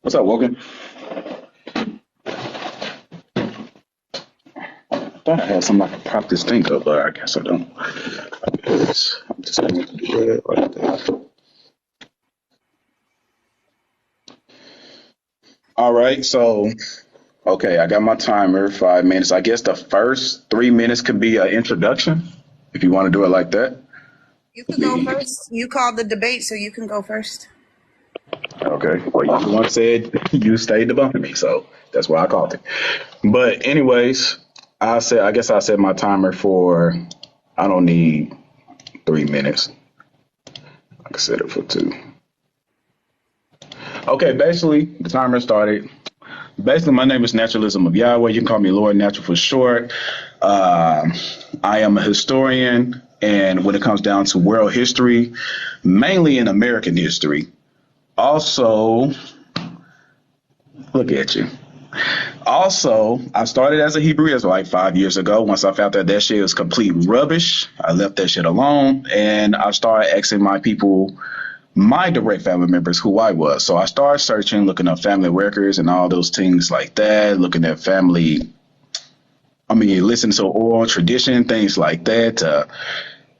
What's up, Wogan? I thought I had something I could prop this thing up, but I guess I don't. I'm just going to do it like that. All right, so okay, I got my timer, 5 minutes. I guess the first 3 minutes could be an introduction, if you want to do it like that. You can go first. You called the debate, so you can go first. Okay. Well, you the one said you stayed debunking me, so that's why I called it. But anyways, I guess I set my timer for. I don't need 3 minutes. I can set it for 2. Okay. Basically, the timer started. Basically, my name is Naturalism of Yahweh. You can call me Lord Natural for short. I am a historian, and when it comes down to world history, mainly in American history. Also, look at you. Also, I started as a Hebrew Israelite 5 years ago. Once I found that shit was complete rubbish, I left that shit alone, and I started asking my people, my direct family members, who I was. So I started searching, looking up family records and all those things like that, looking at listening to oral tradition, things like that,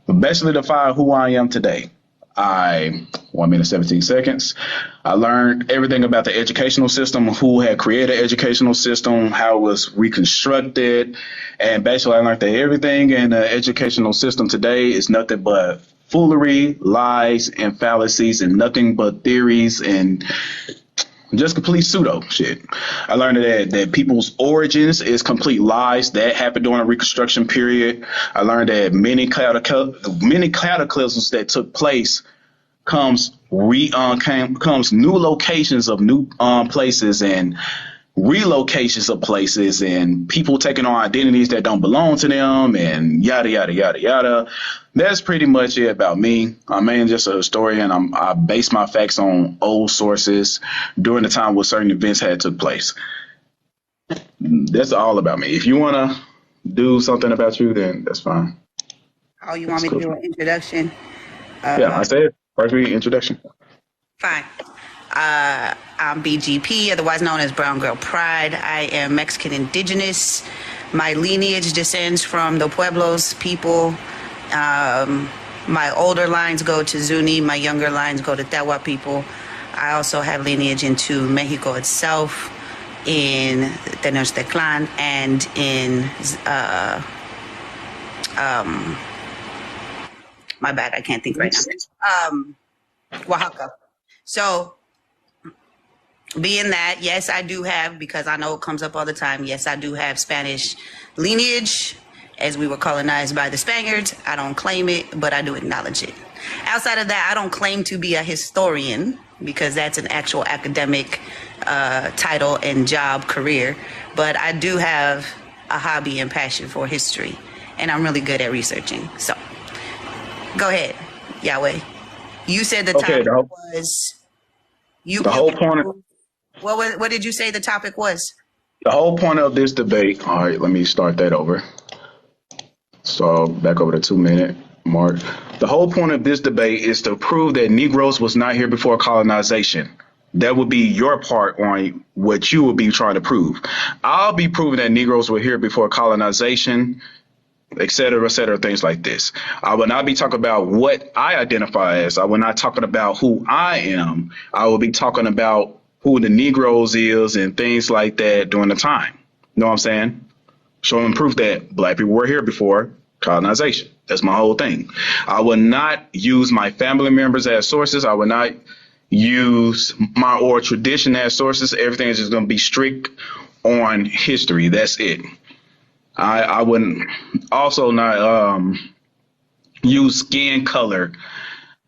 basically to find who I am today. 1 minute, 17 seconds. I learned everything about the educational system, who had created the educational system, how it was reconstructed. And basically I learned that everything in the educational system today is nothing but foolery, lies, and fallacies, and nothing but theories and just complete pseudo shit. I learned that people's origins is complete lies that happened during the Reconstruction period. I learned that many cataclysms that took place comes new locations of new places and relocations of places and people taking on identities that don't belong to them and yada yada yada yada. That's pretty much it about me. I'm mainly just a historian. I base my facts on old sources during the time where certain events had took place. That's all about me. If you want to do something about you, then that's fine. Oh, you want me to do an introduction? Yeah, I said first read introduction. Fine. I'm BGP, otherwise known as Brown Girl Pride. I am Mexican indigenous. My lineage descends from the Pueblos people. My older lines go to Zuni. My younger lines go to Tewa people. I also have lineage into Mexico itself, in Tenochtitlan, and in my bad, I can't think right now. Oaxaca. So, being that, yes, I do have, because I know it comes up all the time, yes, I do have Spanish lineage, as we were colonized by the Spaniards. I don't claim it, but I do acknowledge it. Outside of that, I don't claim to be a historian, because that's an actual academic title and job career, but I do have a hobby and passion for history, and I'm really good at researching. So, go ahead, Yahweh. You said the topic was... What did you say the topic was? The whole point of this debate, all right, let me start that over. So back over the 2 minute mark. The whole point of this debate is to prove that Negroes was not here before colonization. That would be your part on what you would be trying to prove. I'll be proving that Negroes were here before colonization, et cetera, things like this. I will not be talking about what I identify as. I will not talking about who I am. I will be talking about who the Negroes is and things like that during the time. You know what I'm saying? Showing proof that black people were here before colonization. That's my whole thing. I will not use my family members as sources. I will not use my oral tradition as sources. Everything is just going to be strict on history. That's it. I wouldn't also not use skin color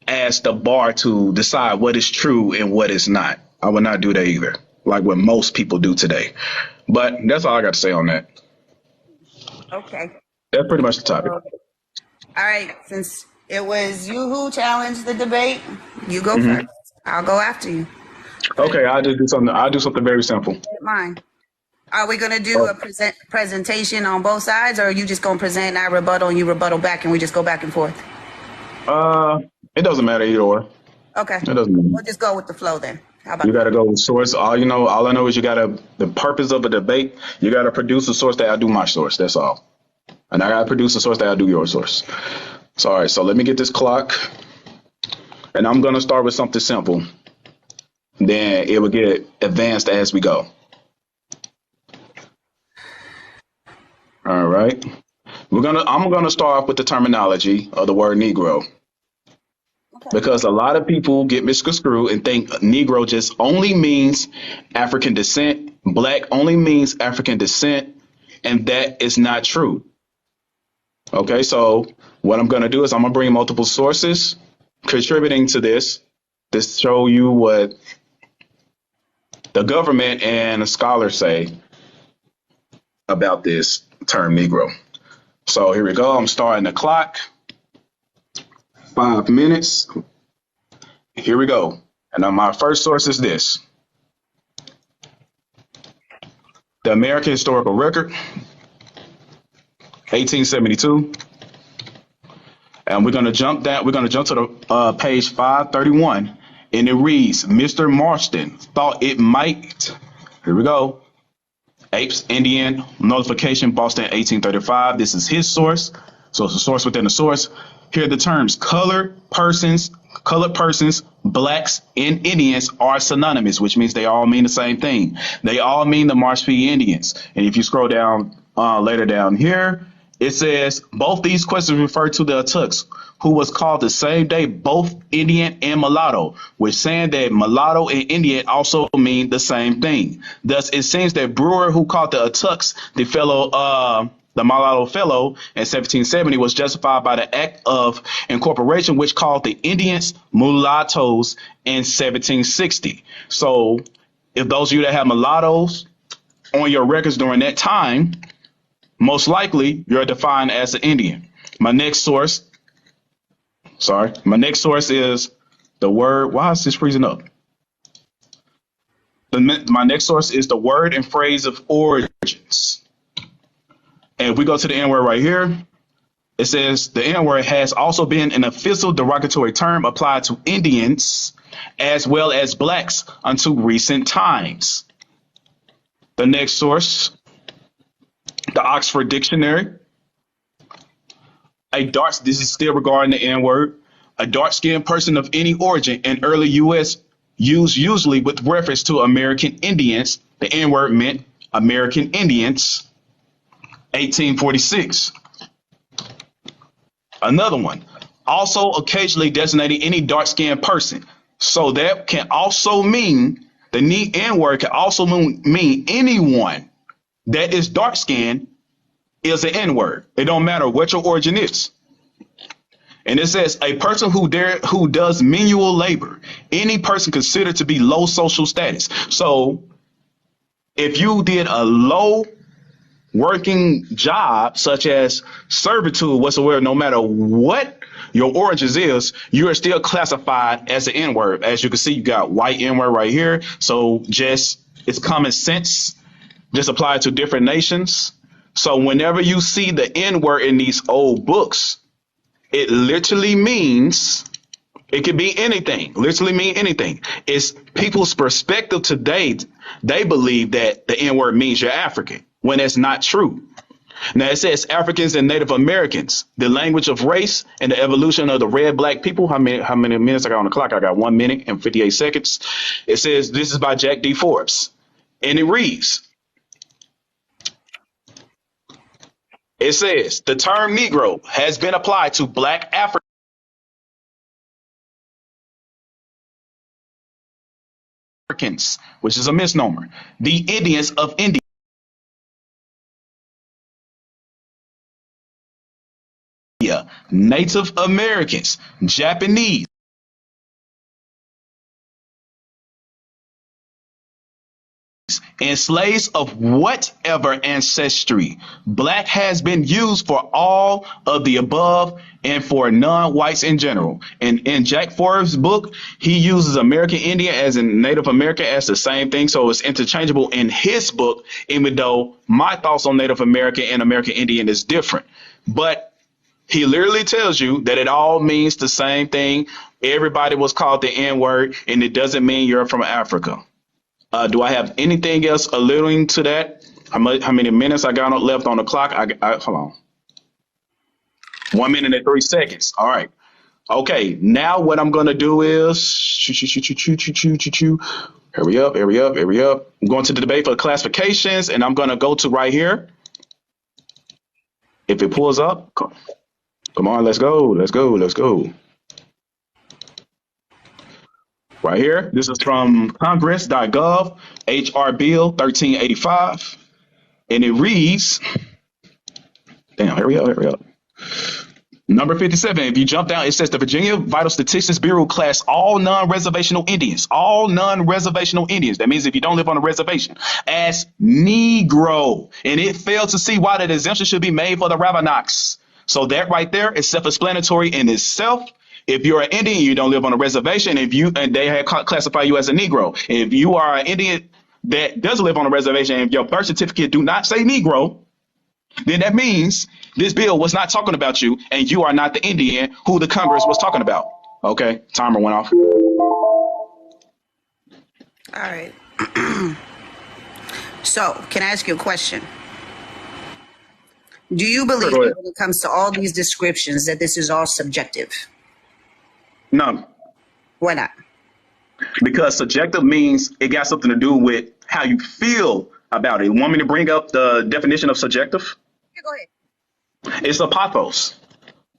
as the bar to decide what is true and what is not. I would not do that either, like what most people do today. But that's all I got to say on that. Okay. That's pretty much the topic. All right. Since it was you who challenged the debate, you go first. I'll go after you. Okay, I'll just do something. I'll do something very simple. Mine. Are we going to do a presentation on both sides, or are you just going to present and I rebuttal and you rebuttal back and we just go back and forth? It doesn't matter either way. Okay. It doesn't matter. We'll just go with the flow then. How You about got that? to go with source. All I know is the purpose of a debate, you got to produce a source that outdo my source. That's all. And I got to produce a source that outdo your source. So, all right. So let me get this clock. And I'm going to start with something simple. Then it will get advanced as we go. All right. I'm going to start off with the terminology of the word Negro. Okay. Because a lot of people get misconstrued and think Negro just only means African descent, black only means African descent, and that is not true. Okay, so what I'm going to do is I'm going to bring multiple sources contributing to this show you what the government and scholars say about this term Negro. So here we go. I'm starting the clock. 5 minutes. Here we go. And my first source is this: the American Historical Record, 1872. And we're going to jump that. We're going to jump to the page 531. And it reads, Mr. Marston thought it might. Here we go. Apes Indian Notification, Boston, 1835. This is his source. So it's a source within a source. Here are the terms: colored persons, blacks, and Indians are synonymous, which means they all mean the same thing. They all mean the Marshfield Indians. And if you scroll down later down here, it says both these questions refer to the Atuks, who was called the same day both Indian and mulatto, which saying that mulatto and Indian also mean the same thing. Thus, it seems that Brewer, who called the Atuks the mulatto fellow in 1770, was justified by the Act of Incorporation, which called the Indians mulattoes in 1760. So, if those of you that have mulattoes on your records during that time, most likely you're defined as an Indian. My next source is the word. Why is this freezing up? My next source is the word and phrase of origins. And if we go to the N word right here, it says the N word has also been an official derogatory term applied to Indians as well as blacks until recent times. The next source, the Oxford Dictionary. This is still regarding the N word. A dark-skinned person of any origin in early U.S. used usually with reference to American Indians. The N word meant American Indians. 1846. Another one, also occasionally designating any dark-skinned person. So that can also mean the N word can also mean anyone that is dark-skinned is an N word. It don't matter what your origin is. And it says a person who does manual labor, any person considered to be low social status. So if you did a low working job such as servitude whatsoever, no matter what your origins is, you are still classified as an N-word. As you can see, you got white N-word right here. So it's common sense, just apply it to different nations. So whenever you see the N-word in these old books, it literally means, it could be anything, literally mean anything. It's people's perspective today. They believe that the N-word means you're African, when that's not true. Now it says Africans and Native Americans, the language of race and the evolution of the red black people. How many minutes I got on the clock? I got 1 minute and 58 seconds. It says this is by Jack D. Forbes. And it reads, it says the term Negro has been applied to black Africans, which is a misnomer. The Indians of India, Native Americans, Japanese, and slaves of whatever ancestry. Black has been used for all of the above and for non-whites in general. And in Jack Forbes' book, he uses American Indian as in Native American as the same thing. So it's interchangeable in his book, even though my thoughts on Native American and American Indian is different. But he literally tells you that it all means the same thing. Everybody was called the N-word, and it doesn't mean you're from Africa. Do I have anything else alluding to that? How many minutes I got left on the clock? Hold on. 1 minute and 3 seconds. All right. Okay. Now what I'm gonna do is hurry up. I'm going to the debate for classifications, and I'm gonna go to right here. If it pulls up, come on, let's go. Right here. This is from Congress.gov, HR Bill 1385. And it reads, damn, hurry up. Number 57, if you jump down, it says the Virginia Vital Statistics Bureau class all non-reservational Indians. That means if you don't live on a reservation, as Negro. And it failed to see why that exemption should be made for the Rabbanox. So that right there is self-explanatory in itself. If you're an Indian, you don't live on a reservation. And they had classify you as a Negro. If you are an Indian that does live on a reservation, and if your birth certificate do not say Negro, then that means this bill was not talking about you, and you are not the Indian who the Congress was talking about. Okay, timer went off. All right. So, can I ask you a question? Do you believe that when it comes to all these descriptions that this is all subjective? No. Why not? Because subjective means it got something to do with how you feel about it. You want me to bring up the definition of subjective? Yeah, go ahead. It's a pathos.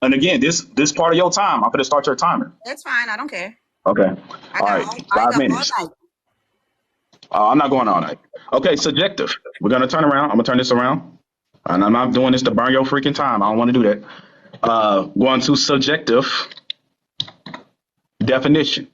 And again, this part of your time, I'm going to start your timer. That's fine. I don't care. Okay. All right. 5 minutes. I'm not going all night. Okay, subjective. We're going to turn around. I'm going to turn this around. And I'm not doing this to burn your freaking time. I don't want to do that. Going to subjective definition.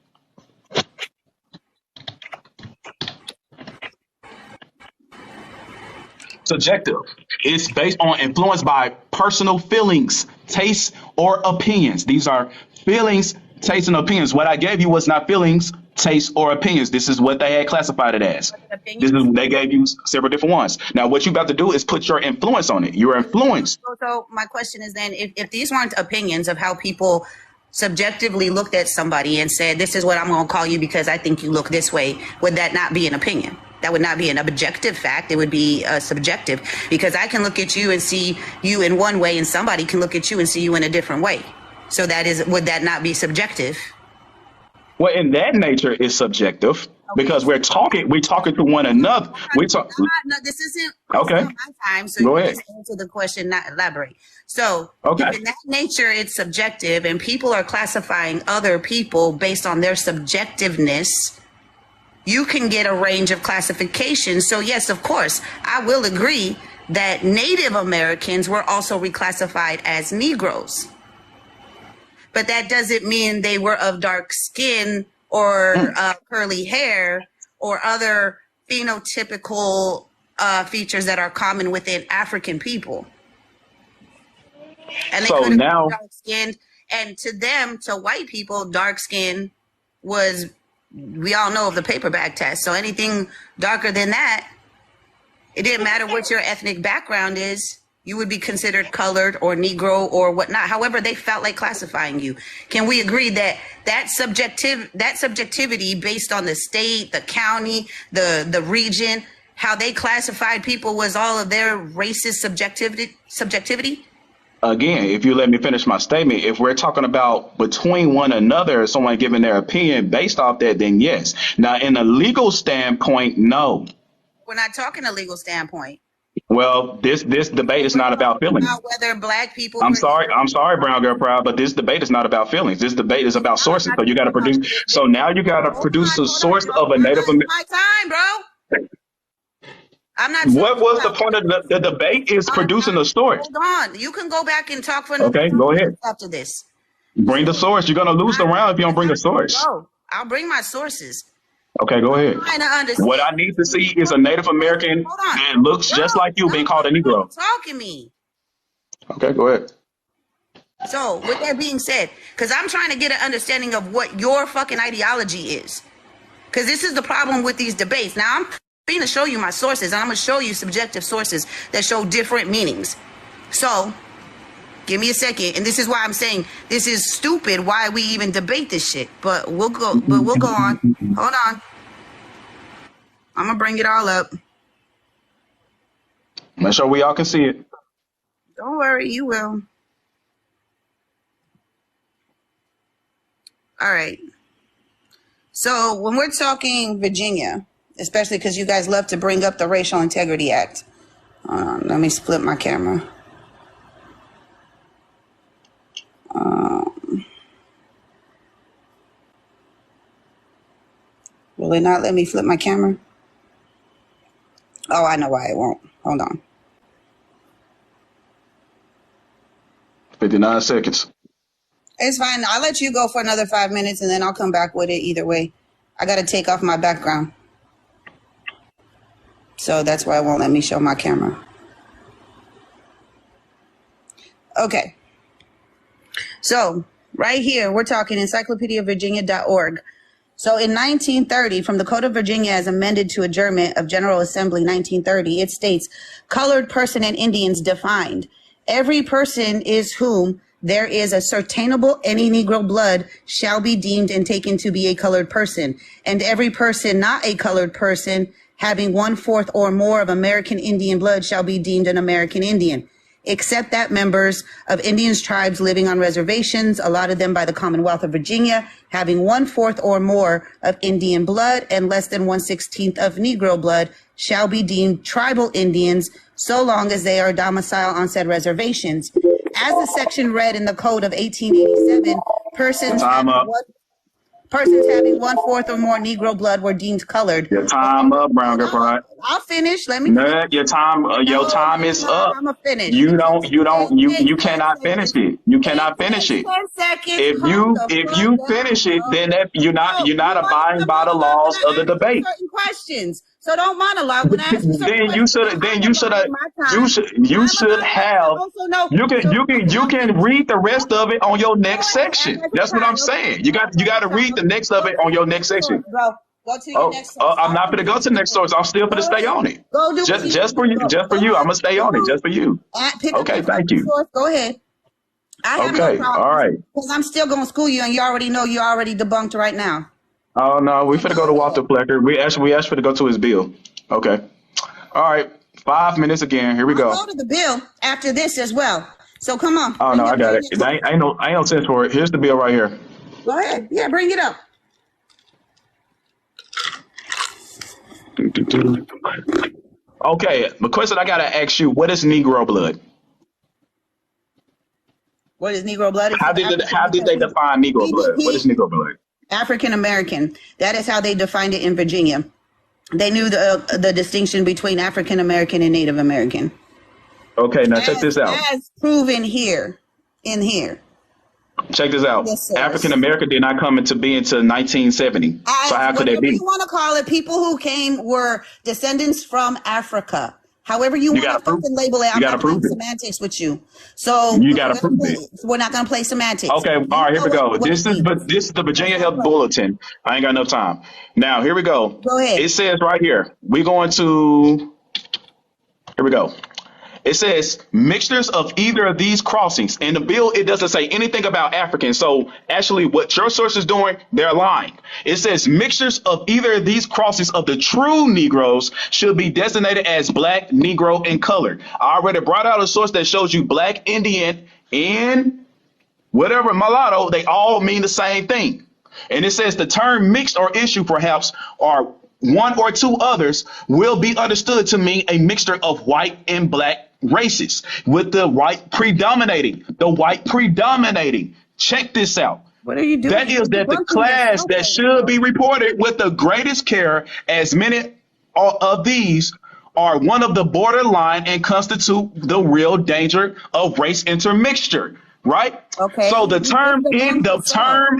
Subjective. It's based on influence by personal feelings, tastes, or opinions. These are feelings, tastes, and opinions. What I gave you was not feelings, tastes, or opinions. This is what they had classified it as. They gave you several different ones. Now, what you got to do is put your influence on it. Your influence. So my question is then, if these weren't opinions of how people subjectively looked at somebody and said, this is what I'm going to call you because I think you look this way, would that not be an opinion? That would not be an objective fact. It would be subjective, because I can look at you and see you in one way and somebody can look at you and see you in a different way. So would that not be subjective? Well, in that nature, it's subjective, because we're talking to one another. No, this isn't okay. My time, so go you ahead. just answer the question, not elaborate. So okay. If in that nature, it's subjective, and people are classifying other people based on their subjectiveness, you can get a range of classifications. So yes, of course, I will agree that Native Americans were also reclassified as Negroes. But that doesn't mean they were of dark skin or curly hair or other phenotypical features that are common within African people. And they could have been dark skinned. And to them, to white people, dark skin was, we all know of the paper bag test. So anything darker than that, it didn't matter what your ethnic background is. You would be considered colored or Negro or whatnot. However, they felt like classifying you. Can we agree that that subjectivity based on the state, the county, the region, how they classified people was all of their racist subjectivity? Again, if you let me finish my statement, if we're talking about between one another, someone giving their opinion based off that, then yes. Now, in a legal standpoint, no. We're not talking a legal standpoint. Well, this debate is not about feelings. About whether black people. I'm sorry, Brown Girl Proud, but this debate is not about feelings. This debate is about sources. So you got to produce. So now you got to produce a source of a Native American. My time, bro. I'm not. What was the point of the debate? Is producing a source. Hold on. You can go back and talk for. Okay, go ahead. After this, bring the source. You're gonna lose the round if you don't bring a source. I'll bring my sources. Okay, go ahead. What I need to see is a Native American that looks just like you being called a Negro. Talking me. Okay, go ahead. So, with that being said, because I'm trying to get an understanding of what your fucking ideology is. Because this is the problem with these debates. Now, I'm going to show you my sources, and I'm going to show you subjective sources that show different meanings. So, Give me a second. And this is why I'm saying this is stupid. Why we even debate this shit? But we'll go on. Hold on. I'm gonna bring it all up. Make sure we all can see it. Don't worry, you will. All right. So when we're talking Virginia, especially because you guys love to bring up the Racial Integrity Act. Let me split my camera. Will it not let me flip my camera? Oh, I know why it won't. Hold on. 59 seconds. It's fine. I'll let you go for another 5 minutes and then I'll come back with it either way. I got to take off my background. So that's why it won't let me show my camera. Okay. So right here, we're talking encyclopediavirginia.org. So in 1930, from the Code of Virginia as amended to adjournment of General Assembly 1930, it states, colored person and Indians defined. Every person is whom there is ascertainable any Negro blood shall be deemed and taken to be a colored person. And every person not a colored person having 1/4 or more of American Indian blood shall be deemed an American Indian, except that members of Indians tribes living on reservations allotted them by the Commonwealth of Virginia, having 1/4 or more of Indian blood and less than 1/16 of Negro blood, shall be deemed tribal Indians so long as they are domiciled on said reservations. As the section read in the Code of 1887, persons having 1/4 or more Negro blood were deemed colored. Your time up, Brown Girl Pride. I'll finish. Let me. No, your time is up. I'm gonna finish. You cannot finish it. You cannot finish it. 10 seconds. If you finish it, then you're not abiding by the laws of the debate. Certain questions. So don't monologue when I ask you certain questions. You can read the rest of it on your next section. That's what I'm saying. You got to read the next of it on your next section. Go to your next source. I'm not going to go to the next source. I'm still going to stay on it. Go do just for you. I'm going to stay on it just for you. Okay, thank you. Go ahead. I have no problem. All right. Because I'm still going to school you, and you already know you're already debunked right now. Oh no, we finna go to Walter Plecker. We asked for to go to his bill. Okay. All right. 5 minutes again. Here we go. I'll go to the bill after this as well. So come on. Oh no, I got it. I ain't no sense for it. Here's the bill right here. Go ahead. Yeah, bring it up. Okay, the question I gotta ask you: what is Negro blood? What is Negro blood? How did they define Negro blood? What is Negro blood? African American. That is how they defined it in Virginia. They knew the distinction between African American and Native American. Okay, now check this out. As proven here, in here. Check this out. African American did not come into being until 1970. So how could that be? You want to call it? People who came were descendants from Africa. However you want to fucking label it. I'm not playing semantics with you. So you got to prove it. We're not going to play semantics. Okay, all right, here we go. This is the Virginia Health Bulletin. I ain't got enough time. Now, here we go. Go ahead. It says right here, here we go. It says mixtures of either of these crossings. In the bill, it doesn't say anything about African. So actually what your source is doing, they're lying. It says mixtures of either of these crossings of the true Negroes should be designated as Black, Negro, and colored. I already brought out a source that shows you Black, Indian, and whatever mulatto, they all mean the same thing. And it says the term mixed or issue perhaps are one or two others will be understood to mean a mixture of white and black races, with the white predominating. Check this out. What are you doing? That is that the class that should be reported with the greatest care, as many of these are one of the borderline and constitute the real danger of race intermixture, right? Okay. So the term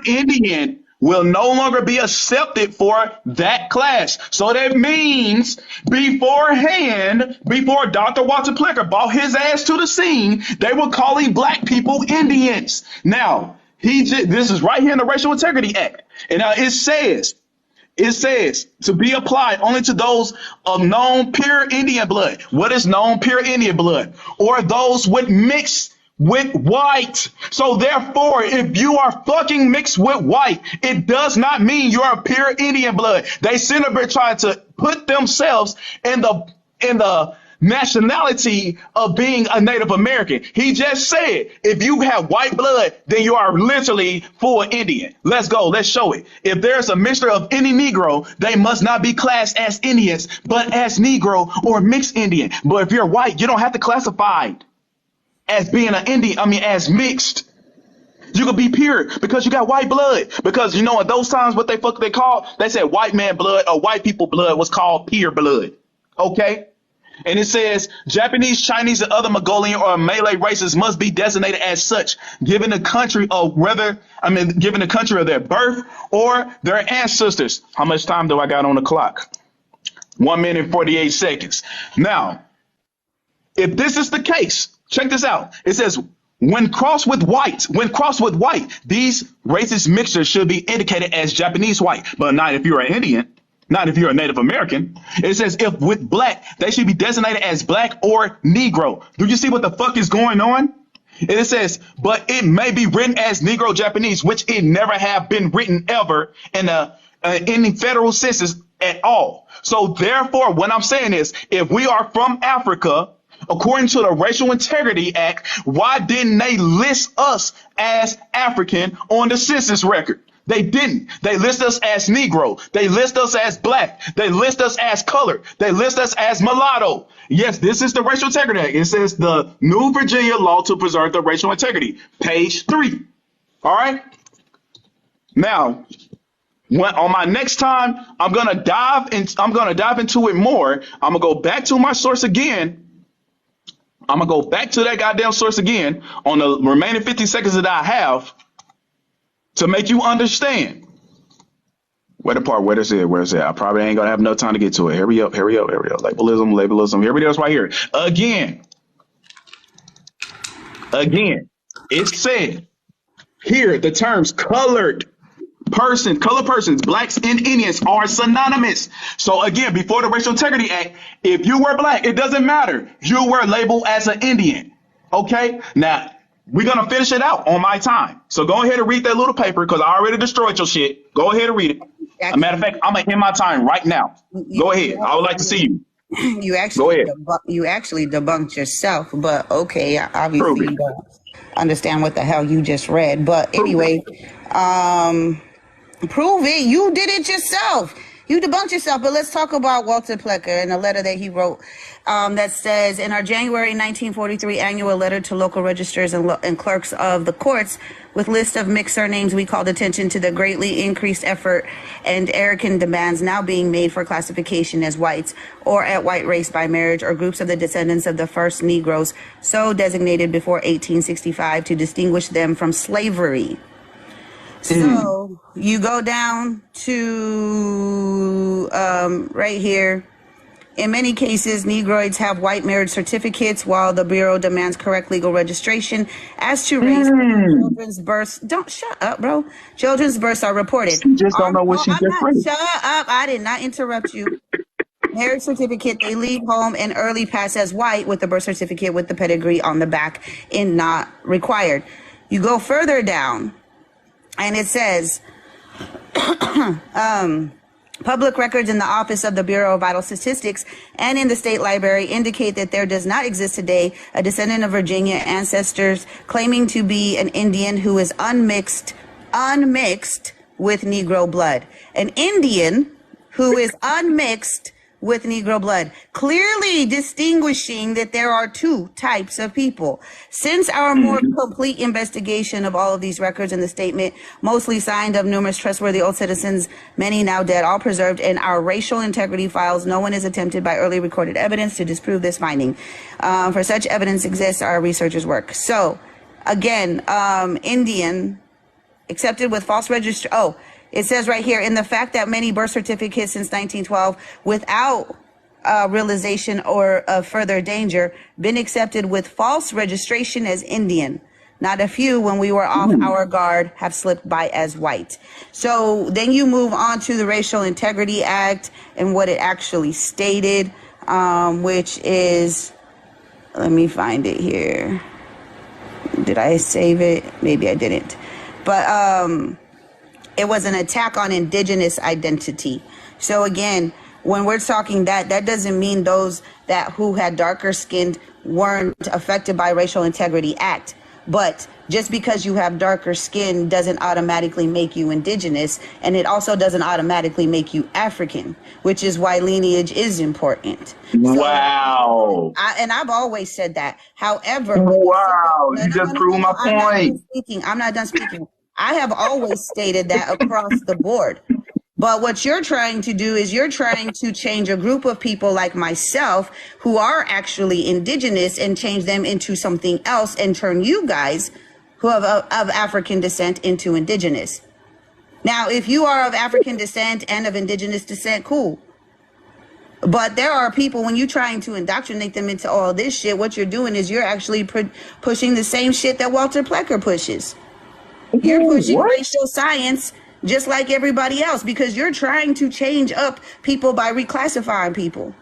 Indian will no longer be accepted for that class. So that means beforehand, before Dr. Walter Plecker brought his ass to the scene, they were calling black people Indians. Now, this is right here in the Racial Integrity Act. And now it says to be applied only to those of known pure Indian blood. What is known pure Indian blood? Or those with mixed with white. So therefore, if you are fucking mixed with white, it does not mean you're a pure Indian blood. They sit up here trying to put themselves in the nationality of being a Native American. He just said, if you have white blood, then you are literally full Indian. Let's go. Let's show it. If there's a mixture of any Negro, they must not be classed as Indians, but as Negro or mixed Indian. But if you're white, you don't have to classify as being an Indian. I mean, as mixed. You could be pure because you got white blood. Because you know, at those times, what they called, they said white man blood or white people blood was called pure blood. Okay. And it says Japanese, Chinese, and other Mongolian or Malay races must be designated as such, given the country of their birth or their ancestors. How much time do I got on the clock? 1 minute and 48 seconds. Now, if this is the case, check this out. It says when crossed with white, these racist mixtures should be indicated as Japanese white, but not if you're an Indian. Not if you're a Native American. It says if with black, they should be designated as black or Negro. Do you see what the fuck is going on? And it says, but it may be written as Negro Japanese, which it never have been written ever in any federal census at all. So therefore, what I'm saying is, if we are from Africa, according to the Racial Integrity Act, why didn't they list us as African on the census record? They didn't. They list us as Negro. They list us as black. They list us as colored. They list us as mulatto. Yes, this is the Racial Integrity Act. It says the New Virginia Law to Preserve the Racial Integrity, page 3. All right. Now, on my next time, I'm gonna dive into it more. I'm gonna go back to my source again. I'm gonna go back to that goddamn source again on the remaining 50 seconds that I have, to make you understand. Where is it? I probably ain't gonna have enough time to get to it. Here we go. Labelism. Here we go. It's right here. Again. It said here the terms colored persons, blacks and Indians are synonymous. So again, before the Racial Integrity Act, if you were black, it doesn't matter. You were labeled as an Indian. Okay? Now, we're going to finish it out on my time. So go ahead and read that little paper because I already destroyed your shit. Go ahead and read it. As a matter of fact, I'm going to end my time right now. Go ahead. I would like to see you. You actually debunked yourself, but okay, obviously you don't understand what the hell you just read. But anyway, prove it. You did it yourself. You debunked yourself. But let's talk about Walter Plecker and a letter that he wrote that says, in our January 1943 annual letter to local registers and clerks of the courts with list of mixed surnames, we called attention to the greatly increased effort and arrogant demands now being made for classification as whites or at white race by marriage or groups of the descendants of the first Negroes so designated before 1865 to distinguish them from slavery. So you go down to right here. In many cases, Negroids have white marriage certificates while the Bureau demands correct legal registration as to race. Children's births. Don't shut up, bro. Children's births are reported. You just don't know what she just read. Shut up. I did not interrupt you. Marriage certificate, they leave home and early pass as white with the birth certificate with the pedigree on the back and not required. You go further down. And it says, public records in the Office of the Bureau of Vital Statistics and in the State Library indicate that there does not exist today a descendant of Virginia ancestors claiming to be an Indian who is unmixed with Negro blood. An Indian who is unmixed with Negro blood, clearly distinguishing that there are two types of people. Since our more complete investigation of all of these records in the statement, mostly signed of numerous trustworthy old citizens, many now dead, all preserved in our racial integrity files, no one has attempted by early recorded evidence to disprove this finding. For such evidence exists, our researchers' work. So, again, Indian, accepted with false register. Oh, it says right here, in the fact that many birth certificates since 1912 without realization or of further danger been accepted with false registration as Indian. Not a few, when we were off our guard, have slipped by as white. So then you move on to the Racial Integrity Act and what it actually stated, which is, let me find it here. Did I save it? Maybe I didn't. But it was an attack on indigenous identity. So again, when we're talking that doesn't mean those that who had darker skin weren't affected by Racial Integrity Act. But just because you have darker skin doesn't automatically make you indigenous, and it also doesn't automatically make you African, which is why lineage is important. Wow. And I've always said that. However, wow, you just proved my point. I'm not done speaking. I have always stated that across the board. But what you're trying to do is you're trying to change a group of people like myself who are actually indigenous and change them into something else and turn you guys who have of African descent into indigenous. Now, if you are of African descent and of indigenous descent, cool. But there are people, when you're trying to indoctrinate them into all this shit, what you're doing is you're actually pushing the same shit that Walter Plecker pushes. You're pushing racial science just like everybody else because you're trying to change up people by reclassifying people.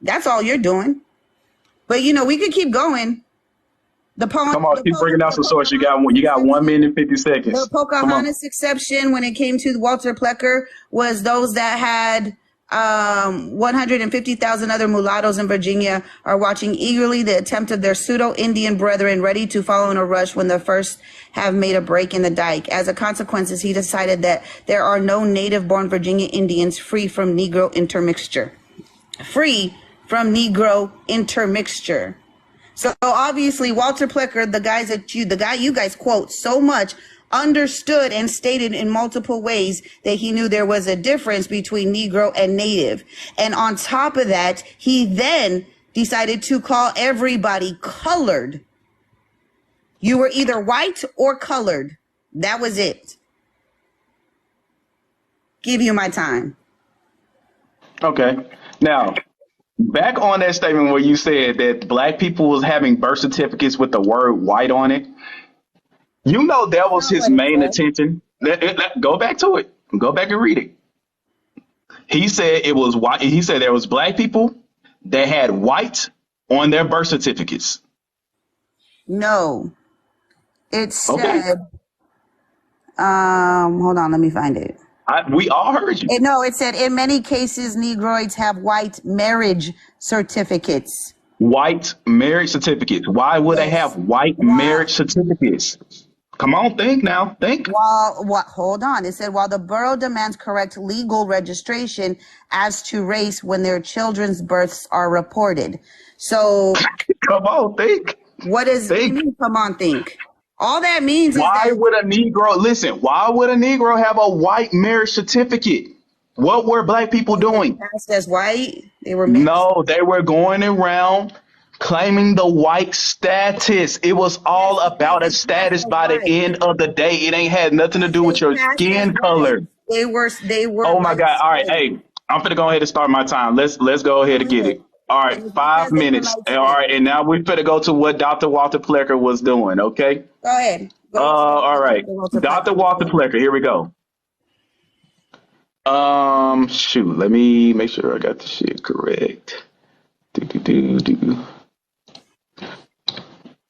That's all you're doing. But, you know, we could keep going. Come on, keep bringing out some source. You got 1 minute and 50 seconds. The Pocahontas exception when it came to Walter Plecker was those that had 150,000 other mulattoes in Virginia are watching eagerly the attempt of their pseudo-Indian brethren ready to follow in a rush when the first have made a break in the dike. As a consequence, he decided that there are no native-born Virginia Indians free from Negro intermixture. Free from Negro intermixture. So obviously, Walter Plecker, the guy you guys quote so much, understood and stated in multiple ways that he knew there was a difference between Negro and Native. And on top of that, he then decided to call everybody colored. You were either white or colored. That was it. Give you my time. Okay. Now, back on that statement where you said that black people was having birth certificates with the word white on it. You know that was his main intention. Go back to it. Go back and read it. He said it was white. He said there was black people that had white on their birth certificates. No. It said, hold on, let me find it. We all heard you. It said in many cases, Negroids have white marriage certificates. White marriage certificates. Why would they have white marriage certificates? Come on, think now. Think. Hold on. It said, while the borough demands correct legal registration as to race when their children's births are reported. So, come on, think. What does it mean? Come on, think. All that means is why would a Negro have a white marriage certificate? What were black people doing? Passed as white. They were mixed. No, they were going around claiming the white status. It was all about a status by the end of the day. It ain't had nothing to do with your skin color. They were. Oh my God. All right. Hey, I'm finna go ahead and start my time. Let's go ahead and get it. All right. 5 minutes. All right. And now we're finna go to what Dr. Walter Plecker was doing. Okay. Go ahead. All right. Dr. Walter Plecker. Here we go. Shoot. Let me make sure I got the shit correct.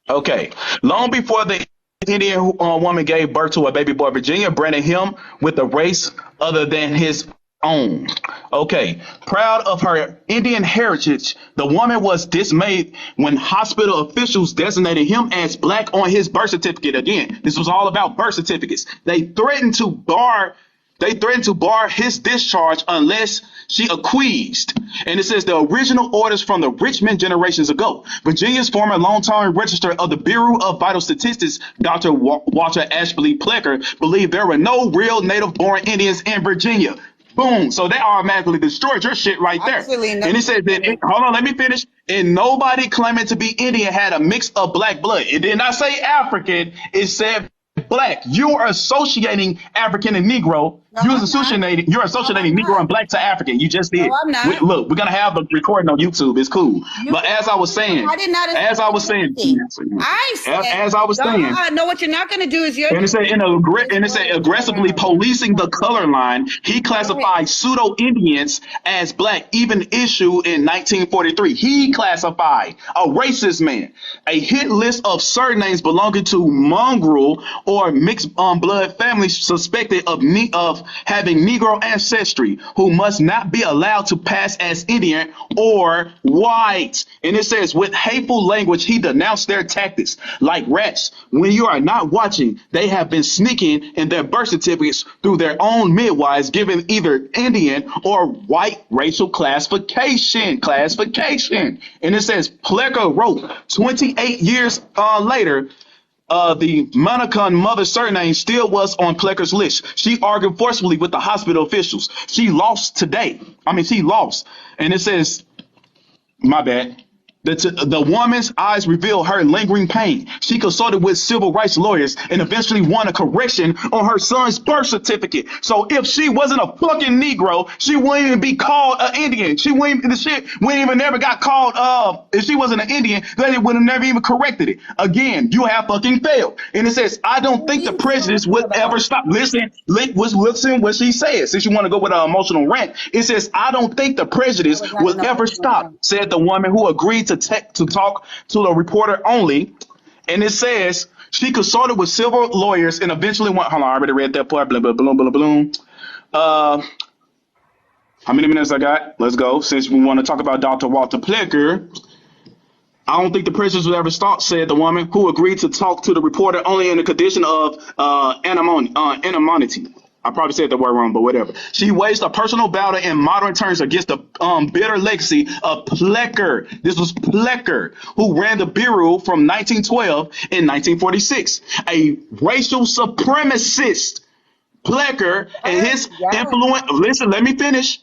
Okay. Long before the Indian woman gave birth to a baby boy, Virginia branded him with a race other than his own. Okay. Proud of her Indian heritage, the woman was dismayed when hospital officials designated him as black on his birth certificate. Again, this was all about birth certificates. They threatened to bar his discharge unless she acquiesced. And it says the original orders from the Richmond generations ago. Virginia's former long-term registrar of the Bureau of Vital Statistics, Dr. Walter Ashley Plecker, believed there were no real native-born Indians in Virginia. Boom. So that automatically destroyed your shit right there. And it said that, hold on, let me finish. And nobody claiming to be Indian had a mix of black blood. It did not say African. It said black. You are associating African and Negro No, You're I'm not. associating. You're No, I'm associating Negro not. and Black to African. You just No, did. I'm not. Look, we're gonna have the recording on YouTube. It's cool. You But can as I was saying, I did not as I was associate saying, anything. I said, as I was saying, no, what you're not going to do is you're and it not said going to do this and it said whole aggressively around. policing the color line. He Go ahead. classified pseudo Indians as black. Even issued in 1943. He classified a racist man. A hit list of surnames belonging to mongrel or mixed blood families suspected of having Negro ancestry, who must not be allowed to pass as Indian or white. And it says, with hateful language, he denounced their tactics like rats. When you are not watching, they have been sneaking in their birth certificates through their own midwives, giving either Indian or white racial classification. And it says, Plecker wrote 28 years later, the Monacan mother's surname still was on Plecker's list. She argued forcefully with the hospital officials. She lost today. She lost. And it says, my bad. The woman's eyes revealed her lingering pain. She consulted with civil rights lawyers and eventually won a correction on her son's birth certificate. So if she wasn't a fucking Negro, she wouldn't even be called an Indian. The shit wouldn't even never got called, if she wasn't an Indian, then it would have never even corrected it. Again, you have fucking failed. And it says, I don't think the prejudice would ever stop. Listen what she says. Since you want to go with an emotional rant, it says, I don't think the prejudice will ever stop, said the woman who agreed to talk to the reporter only. And it says she consulted with civil lawyers and eventually went. Hold on, I already read that part. Blah blah blah blah blah. How many minutes I got? Let's go. Since we want to talk about Dr. Walter Plecker, I don't think the prejudice will ever stop, said the woman who agreed to talk to the reporter only in the condition of anonymity. I probably said the word wrong, but whatever. She waged a personal battle in modern terms against the bitter legacy of Plecker. This was Plecker, who ran the Bureau from 1912 in 1946. A racial supremacist. Plecker and his influence. Listen, let me finish.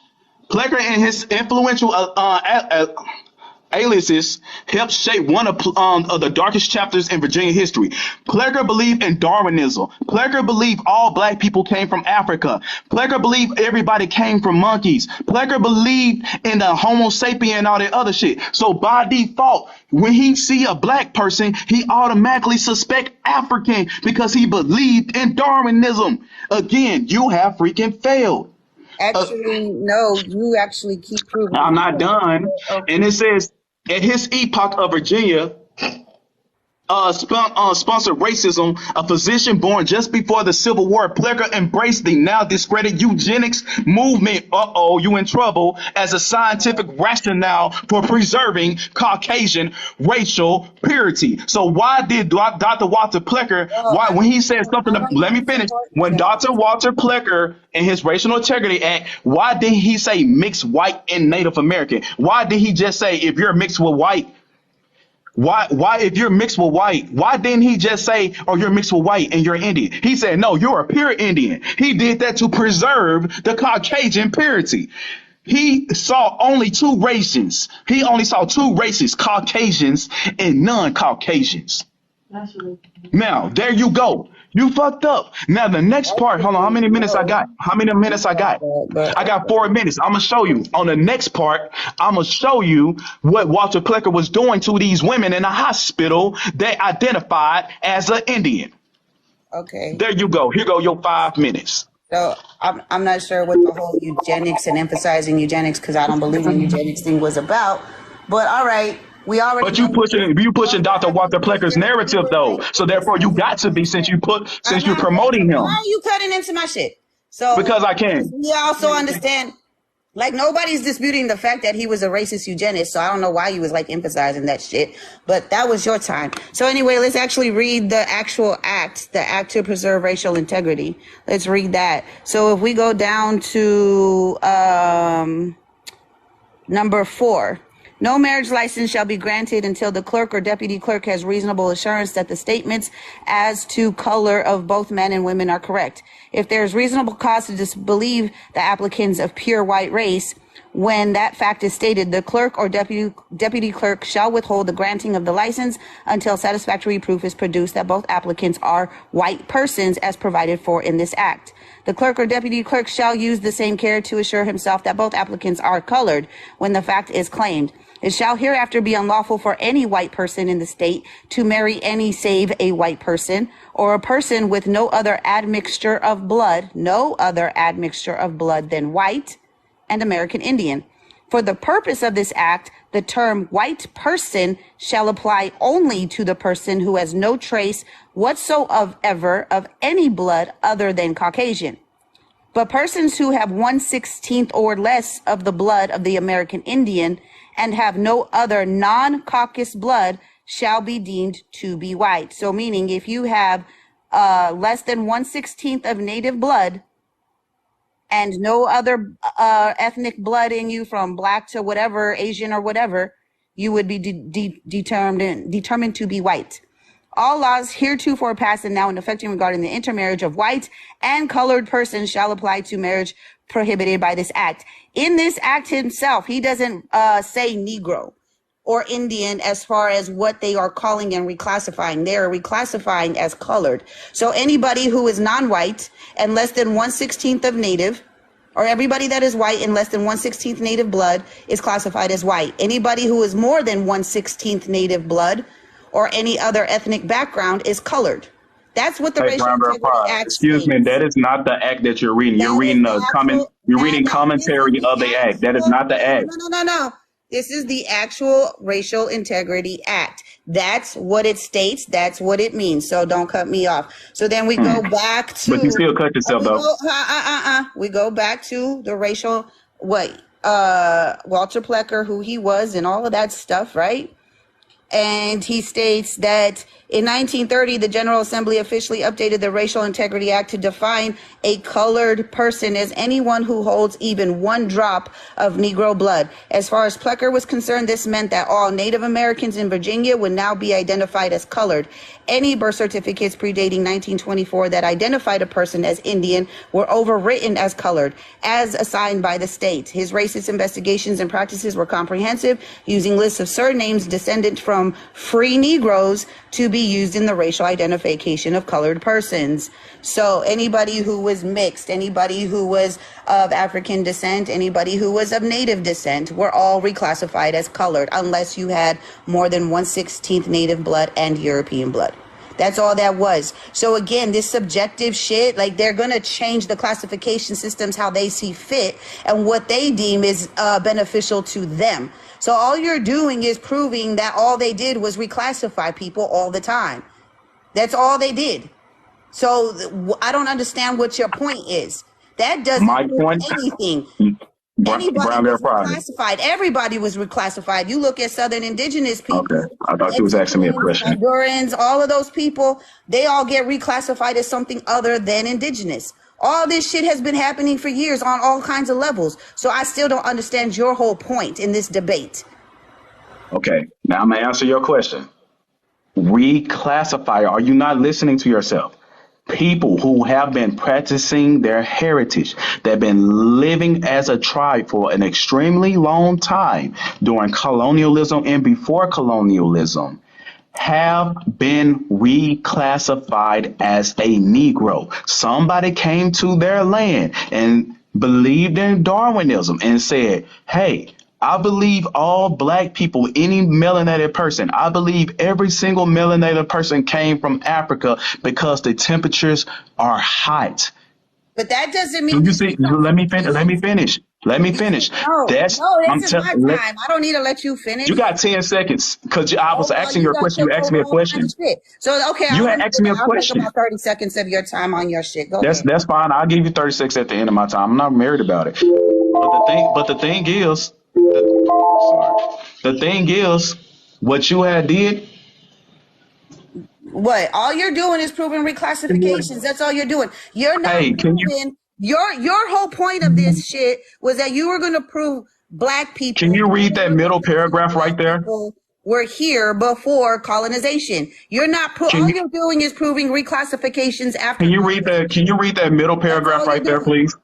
Plecker and his influential aliases helped shape one of the darkest chapters in Virginia history. Plecker believed in Darwinism. Plecker believed all black people came from Africa. Plecker believed everybody came from monkeys. Plecker believed in the Homo sapien and all that other shit. So by default, when he see a black person, he automatically suspect African because he believed in Darwinism. Again, you have freaking failed. Actually, no, you actually keep proving. I'm not done. Okay. And it says, at his epoch of Virginia, sponsored racism, a physician born just before the Civil War, Plecker embraced the now discredited eugenics movement, you in trouble, as a scientific rationale for preserving Caucasian racial purity. So why did Dr. Walter Plecker, when he said something, let me finish, when Dr. Walter Plecker in his Racial Integrity Act, why didn't he say mixed white and Native American? Why did he just say if you're mixed with white? Why, if you're mixed with white, why didn't he just say, oh, you're mixed with white and you're Indian? He said, no, you're a pure Indian. He did that to preserve the Caucasian purity. He saw only two races. He only saw two races, Caucasians and non-Caucasians. Now, there you go. You fucked up. Now, the next part, hold on, how many minutes I got? I got 4 minutes. I'm going to show you. On the next part, I'm going to show you what Walter Plecker was doing to these women in a hospital that identified as an Indian. Okay. There you go. Here go your 5 minutes. So I'm not sure what the whole eugenics and emphasizing eugenics, because I don't believe in eugenics thing was about. But all right. We already. But you pushing Dr. Walter Plecker's narrative though, so therefore you got to be since you're promoting him. Why are you cutting into my shit? So because I can. We also understand, like nobody's disputing the fact that he was a racist eugenist. So I don't know why he was like emphasizing that shit. But that was your time. So anyway, let's actually read the actual act, the act to preserve racial integrity. Let's read that. So if we go down to number 4. No marriage license shall be granted until the clerk or deputy clerk has reasonable assurance that the statements as to color of both men and women are correct. If there is reasonable cause to disbelieve the applicants of pure white race, When that fact is stated, the clerk or deputy clerk shall withhold the granting of the license until satisfactory proof is produced that both applicants are white persons as provided for in this act. The clerk or deputy clerk shall use the same care to assure himself that both applicants are colored when the fact is claimed. It shall hereafter be unlawful for any white person in the state to marry any save a white person or a person with no other admixture of blood than white and American Indian. For the purpose of this act, the term white person shall apply only to the person who has no trace whatsoever of any blood other than Caucasian. But persons who have 1/16 or less of the blood of the American Indian and have no other non-Caucasus blood shall be deemed to be white. So meaning if you have less than 1/16 of native blood and no other ethnic blood in you from black to whatever, Asian or whatever, you would be determined to be white. All laws heretofore passed and now in effect regarding the intermarriage of white and colored persons shall apply to marriage prohibited by this act. In this act himself, he doesn't say Negro or Indian as far as what they are calling and reclassifying. They are reclassifying as colored. So anybody who is non-white and less than 1/16 of native, or everybody that is white and less than 1/16 native blood is classified as white. Anybody who is more than 1/16 native blood or any other ethnic background is colored. That's what the Racial Integrity Act Excuse me, that is not the act that you're reading. You're reading the comment. You're reading commentary of the act. That is not the act. No. This is the actual Racial Integrity Act. That's what it states. That's what it means. So don't cut me off. So then we go back to. But you still cut yourself though. We go back to the racial Walter Plecker, who he was, and all of that stuff, right? And he states that in 1930, the General Assembly officially updated the Racial Integrity Act to define a colored person as anyone who holds even one drop of Negro blood. As far as Plecker was concerned, this meant that all Native Americans in Virginia would now be identified as colored. Any birth certificates predating 1924 that identified a person as Indian were overwritten as colored, as assigned by the state. His racist investigations and practices were comprehensive, using lists of surnames descendant from free Negroes to be used in the racial identification of colored persons. So anybody who was mixed, anybody who was of African descent, anybody who was of Native descent were all reclassified as colored unless you had more than 1/16 Native blood and European blood. That's all that was. So again, this subjective shit, like they're going to change the classification systems how they see fit and what they deem is beneficial to them. So all you're doing is proving that all they did was reclassify people all the time. That's all they did. So I don't understand what your point is. That doesn't mean anything. Anybody was reclassified. Everybody was reclassified. You look at Southern Indigenous people. Okay, I thought you was asking me a question. Hondurans, all of those people, they all get reclassified as something other than Indigenous. All this shit has been happening for years on all kinds of levels. So I still don't understand your whole point in this debate. Okay, now I'm going to answer your question. Reclassify. Are you not listening to yourself? People who have been practicing their heritage, that have been living as a tribe for an extremely long time during colonialism and before colonialism, have been reclassified as a Negro. Somebody came to their land and believed in Darwinism and said, hey, I believe all black people, any melanated person, I believe every single melanated person came from Africa because the temperatures are hot. But that doesn't mean. You see, let me finish. No, this is my time. I don't need to let you finish. You got 10 seconds because I was asking you a question. You asked me a question. So, okay. You had asked me a question. I'll take about 30 seconds of your time on your shit. Go ahead. That's fine. I'll give you 30 seconds at the end of my time. I'm not married about it. But the thing is, what you had did. What? All you're doing is proving reclassifications. That's all you're doing. You're not proving. Your whole point of this shit was that you were going to prove black people. Can you read that middle paragraph right there? Were here before colonization. You're not. All you're doing is proving reclassifications after. Can you read that? Can you read that middle paragraph right there, please?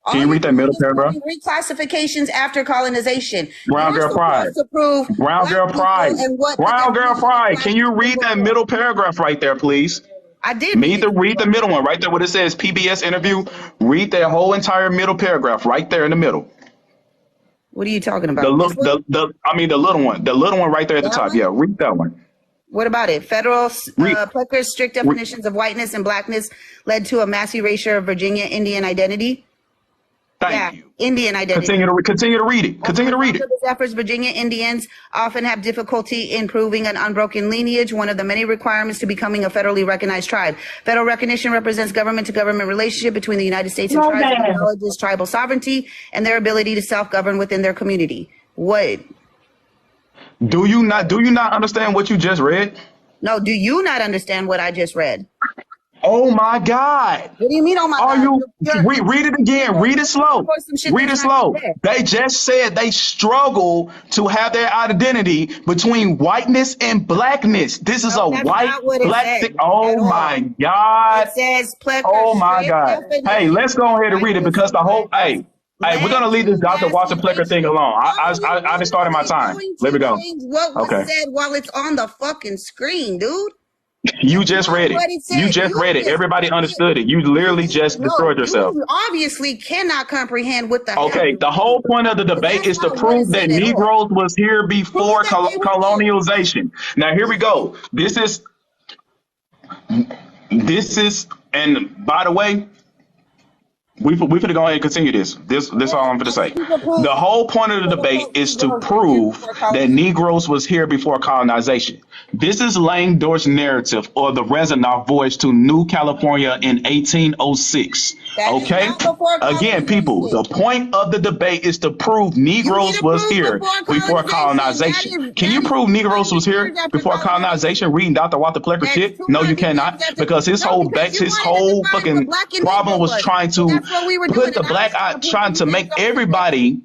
Can All you you're read that doing middle is paragraph? proving reclassifications after colonization. Brown You're girl pride. supposed to prove Brown black girl people pride. and what the Brown girl definition of pride. black Can you people read look that like. middle paragraph right there, please? I did read it. Read the middle one right there where it says PBS interview. Read that whole entire middle paragraph right there in the middle. What are you talking The about? look, This one? the little one, right there at the That top. one? Yeah, read that one. What about it? Federal Read. Plecker's strict Re- definitions of whiteness and blackness led to a mass erasure of Virginia Indian identity. Thank you. Indian identity. Continue to read it. Continue to read it. Of his efforts, Virginia Indians often have difficulty in proving an unbroken lineage, one of the many requirements to becoming a federally recognized tribe. Federal recognition represents government-to-government relationship between the United States and tribes and acknowledges tribal sovereignty and their ability to self-govern within their community. What? Do you not understand what you just read? No, do you not understand what I just read? Oh my God. What do you mean, oh my Are God? you read it again? Read it slow. Read it slow. They just said they struggle to have their identity between whiteness and blackness. This is a white black thing. Oh my God. It says oh my God. Hey, let's go ahead and read it because the whole Hey, we're gonna leave this Dr. Walter Plecker thing alone. I just started my time. Let me go. What was said while it's on the fucking screen, dude? You just read it. You just read it. Everybody understood it. You literally just destroyed yourself. You obviously cannot comprehend what the Okay, the whole point of the debate is to prove that Negroes was here before colonialization. Now here we go. This is, and by the way, we finna go ahead and continue this. This all I'm finna say. The whole point of the debate is to prove that Negroes was here before colonization. This is Lane Dort's narrative, or the Rezanoff voyage to New California in 1806. Okay? Again, people, the point of the debate is to prove Negroes was here before colonization. Can you prove Negroes was here before colonization reading Dr. Walter Plecker shit? No, you cannot, because his whole fucking problem was trying to put the black eye, trying to make everybody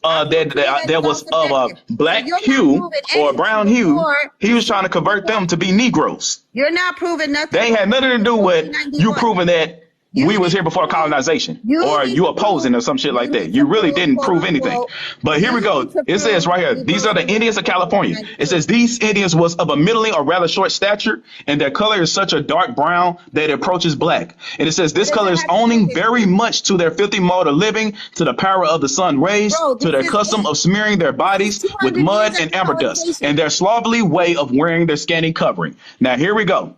that was of a black hue or a brown hue, he was trying to convert them to be Negroes. You're not proving nothing. They had nothing to do with you proving that we was here before colonization, or you opposing or some shit like that. You really didn't prove anything. But here we go. It says right here, these are the Indians of California. It says these Indians was of a middling or rather short stature, and their color is such a dark brown that it approaches black. And it says this color is owning very much to their filthy mode of living, to the power of the sun rays, to their custom of smearing their bodies with mud and amber dust, and their slovenly way of wearing their scanty covering. Now here we go.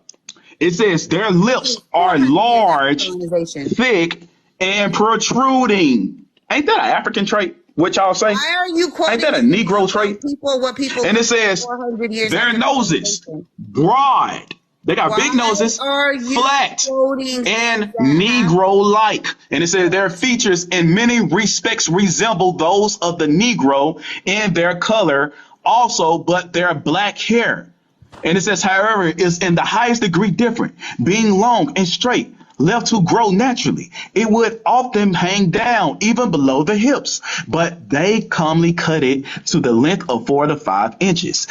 It says their lips are large, thick, and protruding. Ain't that an African trait? What y'all say? Why are you quoting? Ain't that a Negro trait? And it says their noses broad. They got big noses, flat, and Negro-like. And it says their features in many respects resemble those of the Negro in their color also, but their black hair. And it says, however, is in the highest degree different, being long and straight, left to grow naturally. It would often hang down even below the hips, but they calmly cut it to the length of 4 to 5 inches.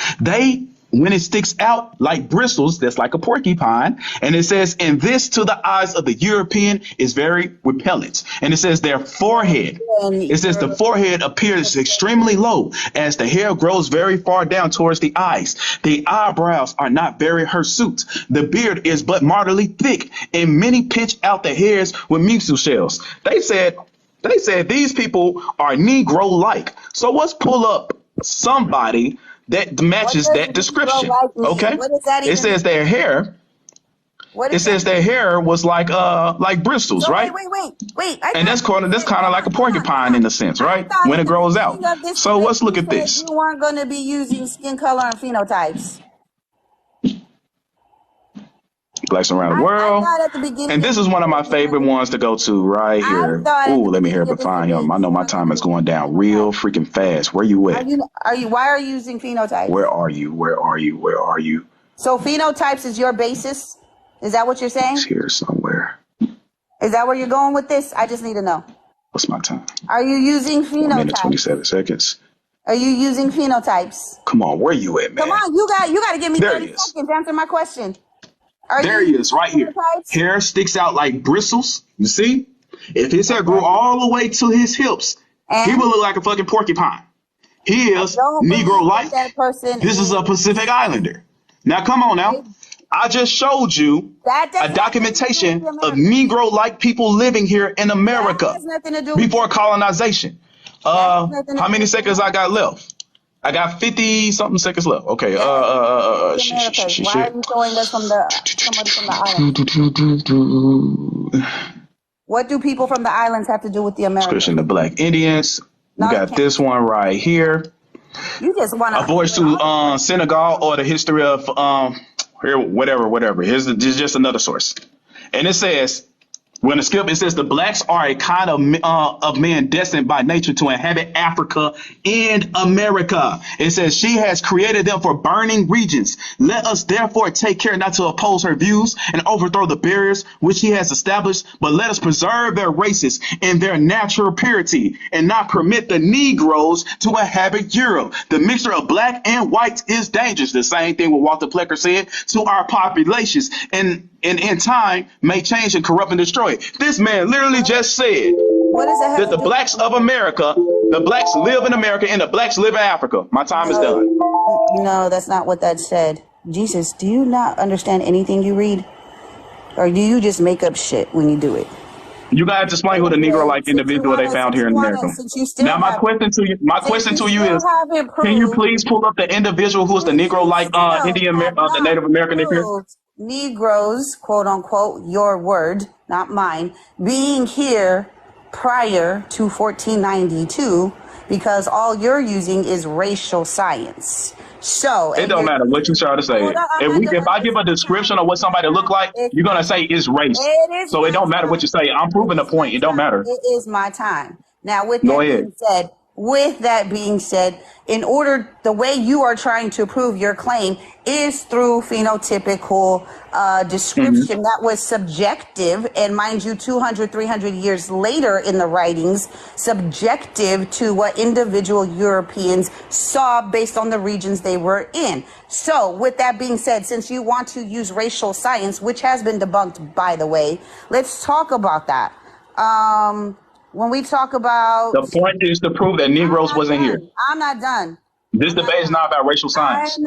When it sticks out like bristles, that's like a porcupine. And it says, and this to the eyes of the European is very repellent. And it says their forehead. It says the forehead appears extremely low as the hair grows very far down towards the eyes. The eyebrows are not very hirsute. The beard is but moderately thick, and many pinch out the hairs with mucil shells. They said these people are Negro-like. So let's pull up somebody that matches that description. Okay. It says their hair. It says their hair was like bristles, right? Wait. And that's kind of like a porcupine in a sense, right? When it grows out. So let's look at this. You weren't going to be using skin color and phenotypes. Blacks around the world. And this is one of my favorite ones to go to right here. Ooh, let me hear but find him. I know my time is going down real freaking fast. Where you at? Why are you using phenotypes? Where are you? So phenotypes is your basis? Is that what you're saying? It's here somewhere. Is that where you're going with this? I just need to know. What's my time? Are you using phenotypes? 1 minute, 27 seconds. Are you using phenotypes? Come on, where you at, man? Come on, you got to give me 30 seconds to answer my question. There he is, right here. Hair sticks out like bristles. You see? If his hair grew all the way to his hips, he would look like a fucking porcupine. He is Negro-like. This is a Pacific Islander. Now, come on now. I just showed you a documentation of Negro-like people living here in America before colonization. How many seconds I got left? I got 50-something seconds left. Okay. Why are you showing us from somebody from the island? What do people from the islands have to do with the Americans? Description of Black Indians. We got this one right here. You just want a voice to Senegal or the history of here, whatever. Here's just another source, and it says. When the skip, it says the blacks are a kind of men destined by nature to inhabit Africa and America. It says she has created them for burning regions. Let us therefore take care not to oppose her views and overthrow the barriers which she has established, but let us preserve their races and their natural purity and not permit the Negroes to inhabit Europe. The mixture of black and white is dangerous. The same thing what Walter Plecker said to our populations. And in time may change and corrupt and destroy. This man literally just said that the blacks of America, the blacks live in America and the blacks live in Africa. My time is done. No, that's not what that said. Jesus, do you not understand anything you read? Or do you just make up shit when you do it? You gotta explain who the Negro-like individual they found here in America. Now, my question to you is, can you please pull up the individual who is the Negro-like the Native American here? Negroes, quote unquote, your word, not mine, being here prior to 1492, because all you're using is racial science. So it don't matter what you try to say. If I give a description of what somebody look like, you're gonna say it's race. So it don't matter what you say. I'm proving the point. It don't matter. It is my time. Now, with that being said, in order, the way you are trying to prove your claim is through phenotypical description that was subjective, and mind you, 200, 300 years later in the writings, subjective to what individual Europeans saw based on the regions they were in. So with that being said, since you want to use racial science, which has been debunked, by the way, let's talk about that. When we talk about... The point is to prove that Negroes wasn't here. I'm not done. This debate is not about racial science.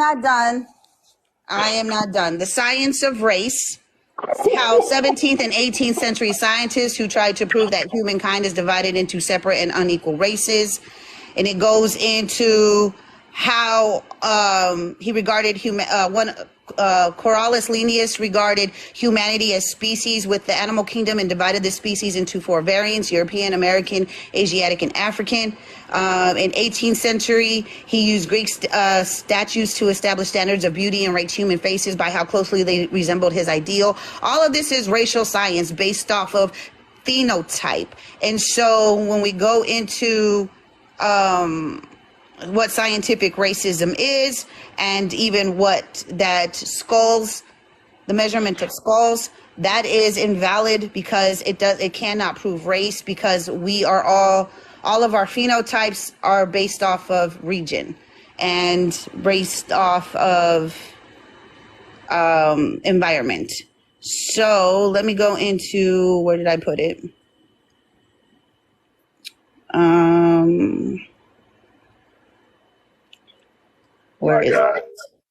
I am not done. The science of race, how 17th and 18th century scientists who tried to prove that humankind is divided into separate and unequal races. And it goes into how he regarded Coriolis Linnaeus regarded humanity as species with the animal kingdom and divided the species into 4 variants: European, American, Asiatic, and African. In 18th century, he used Greek statues to establish standards of beauty and ranked human faces by how closely they resembled his ideal. All of this is racial science based off of phenotype. And so when we go into what scientific racism is, and even what that skulls, the measurement of skulls, that is invalid because it cannot prove race, because we are all of our phenotypes are based off of region and based off of environment. So let me go into, where did I put it? Where is it?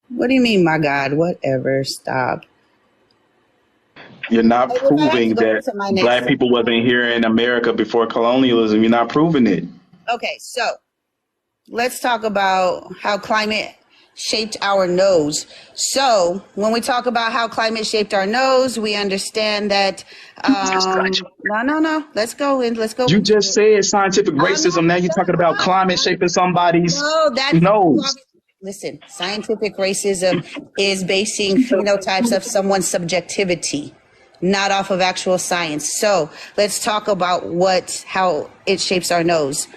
What do you mean, my God? Whatever. Stop. You're not proving that black people wasn't here in America before colonialism. You're not proving it. Okay, so let's talk about how climate shaped our nose. So when we talk about how climate shaped our nose, we understand that no. Let's go. You just said scientific racism. Now you're talking about climate shaping somebody's nose. Listen, scientific racism is basing phenotypes of someone's subjectivity, not off of actual science. So let's talk about how it shapes our nose.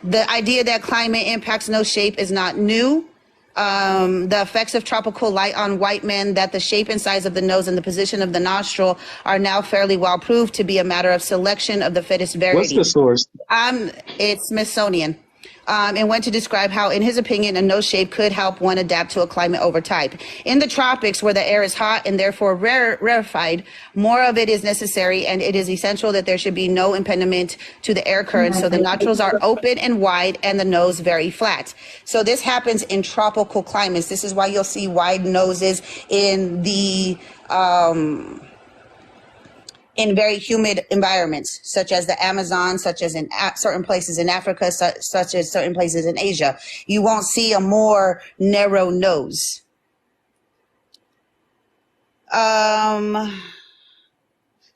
The idea that climate impacts nose shape is not new. The effects of tropical light on white men, that the shape and size of the nose and the position of the nostril are now fairly well proved to be a matter of selection of the fittest variety. What's the source? It's Smithsonian. and went to describe how, in his opinion, a nose shape could help one adapt to a climate over time. In the tropics, where the air is hot and therefore rarefied, more of it is necessary, and it is essential that there should be no impediment to the air current, so the nostrils are open and wide and the nose very flat. So this happens in tropical climates. This is why you'll see wide noses in the in very humid environments, such as the Amazon, such as in certain places in Africa, such as certain places in Asia. You won't see a more narrow nose.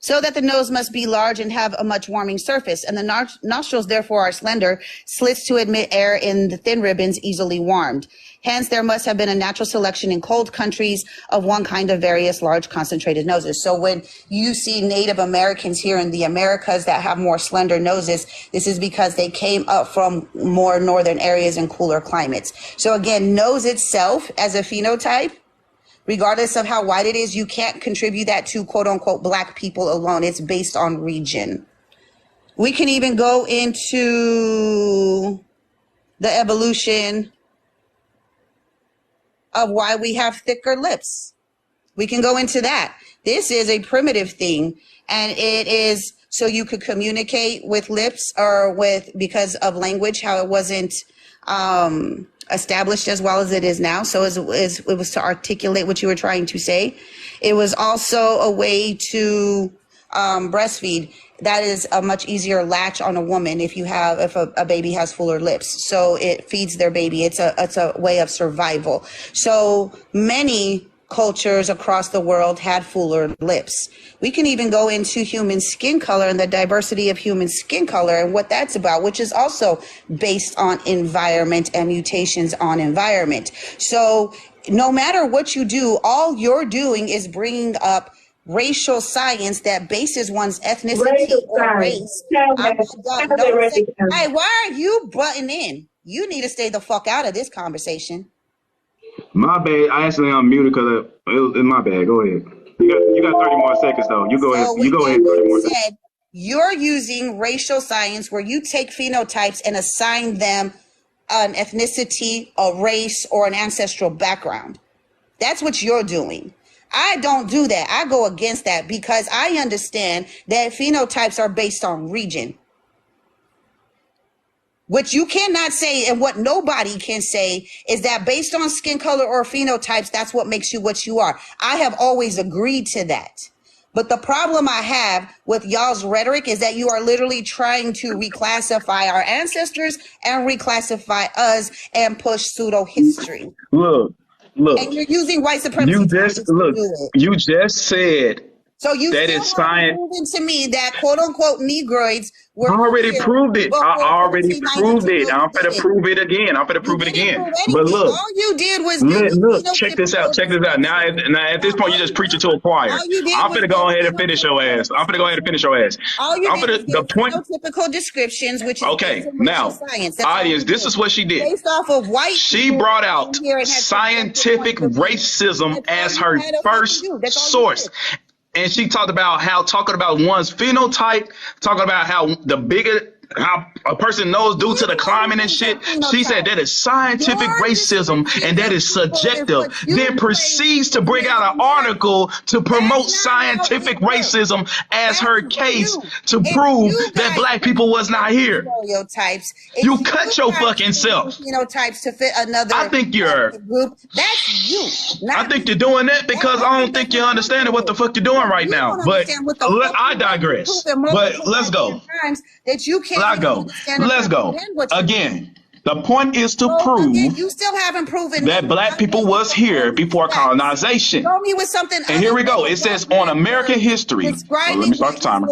So that the nose must be large and have a much warming surface, and the nostrils therefore are slender, slits to admit air in the thin ribbons easily warmed. Hence, there must have been a natural selection in cold countries of one kind of various large concentrated noses. So when you see Native Americans here in the Americas that have more slender noses, this is because they came up from more northern areas and cooler climates. So again, nose itself as a phenotype, regardless of how wide it is, you can't contribute that to quote unquote black people alone. It's based on region. We can even go into the evolution of why we have thicker lips. We can go into that. This is a primitive thing, and it is so you could communicate with lips or with, because of language, how it wasn't established as well as it is now. So it was to articulate what you were trying to say. It was also a way to breastfeed. That is a much easier latch on a woman if a baby has fuller lips. So it feeds their baby. It's a way of survival. So many cultures across the world had fuller lips. We can even go into human skin color and the diversity of human skin color and what that's about, which is also based on environment and mutations on environment. So no matter what you do, all you're doing is bringing up racial science that bases one's ethnicity or race. Hey, why are you butting in? You need to stay the fuck out of this conversation. My bad. I actually unmuted because it's my bad. Go ahead. You got 30 more seconds though. You go ahead. You go ahead. 30 more seconds. You're using racial science where you take phenotypes and assign them an ethnicity, a race, or an ancestral background. That's what you're doing. I don't do that. I go against that because I understand that phenotypes are based on region. What you cannot say and what nobody can say is that based on skin color or phenotypes, that's what makes you what you are. I have always agreed to that. But the problem I have with y'all's rhetoric is that you are literally trying to reclassify our ancestors and reclassify us and push pseudo history. Look. And you're using white supremacy. You just said so you that is science. Proven to me that quote unquote Negroids were. I already proved it. I already proved it. I'm gonna prove it again. But look, all you did was look. Check this out. Now at this point, you're just preaching to a choir. I'm gonna go ahead and finish your ass. All you did was typical descriptions, which is okay. Now, science. audience, this is what she did. Based off of white. She brought out scientific racism as her first source. And she talked about how talking about one's phenotype, talking about how a person knows due to the climate and shit. She said that is scientific racism and that is subjective. Then proceeds to bring out an article to promote scientific racism as her case to prove that black people was not here. You cut your fucking self. Phenotypes to fit another. I think you're group. That's you. I think you're doing that because I don't think you're understanding what the fuck you're doing right now. But I digress. But let's go. That you can't. Let's go. Again, the point is to prove you still haven't proven that black people was here before colonization. Show me with something. And here we go. It says on American history. Let me start the timer.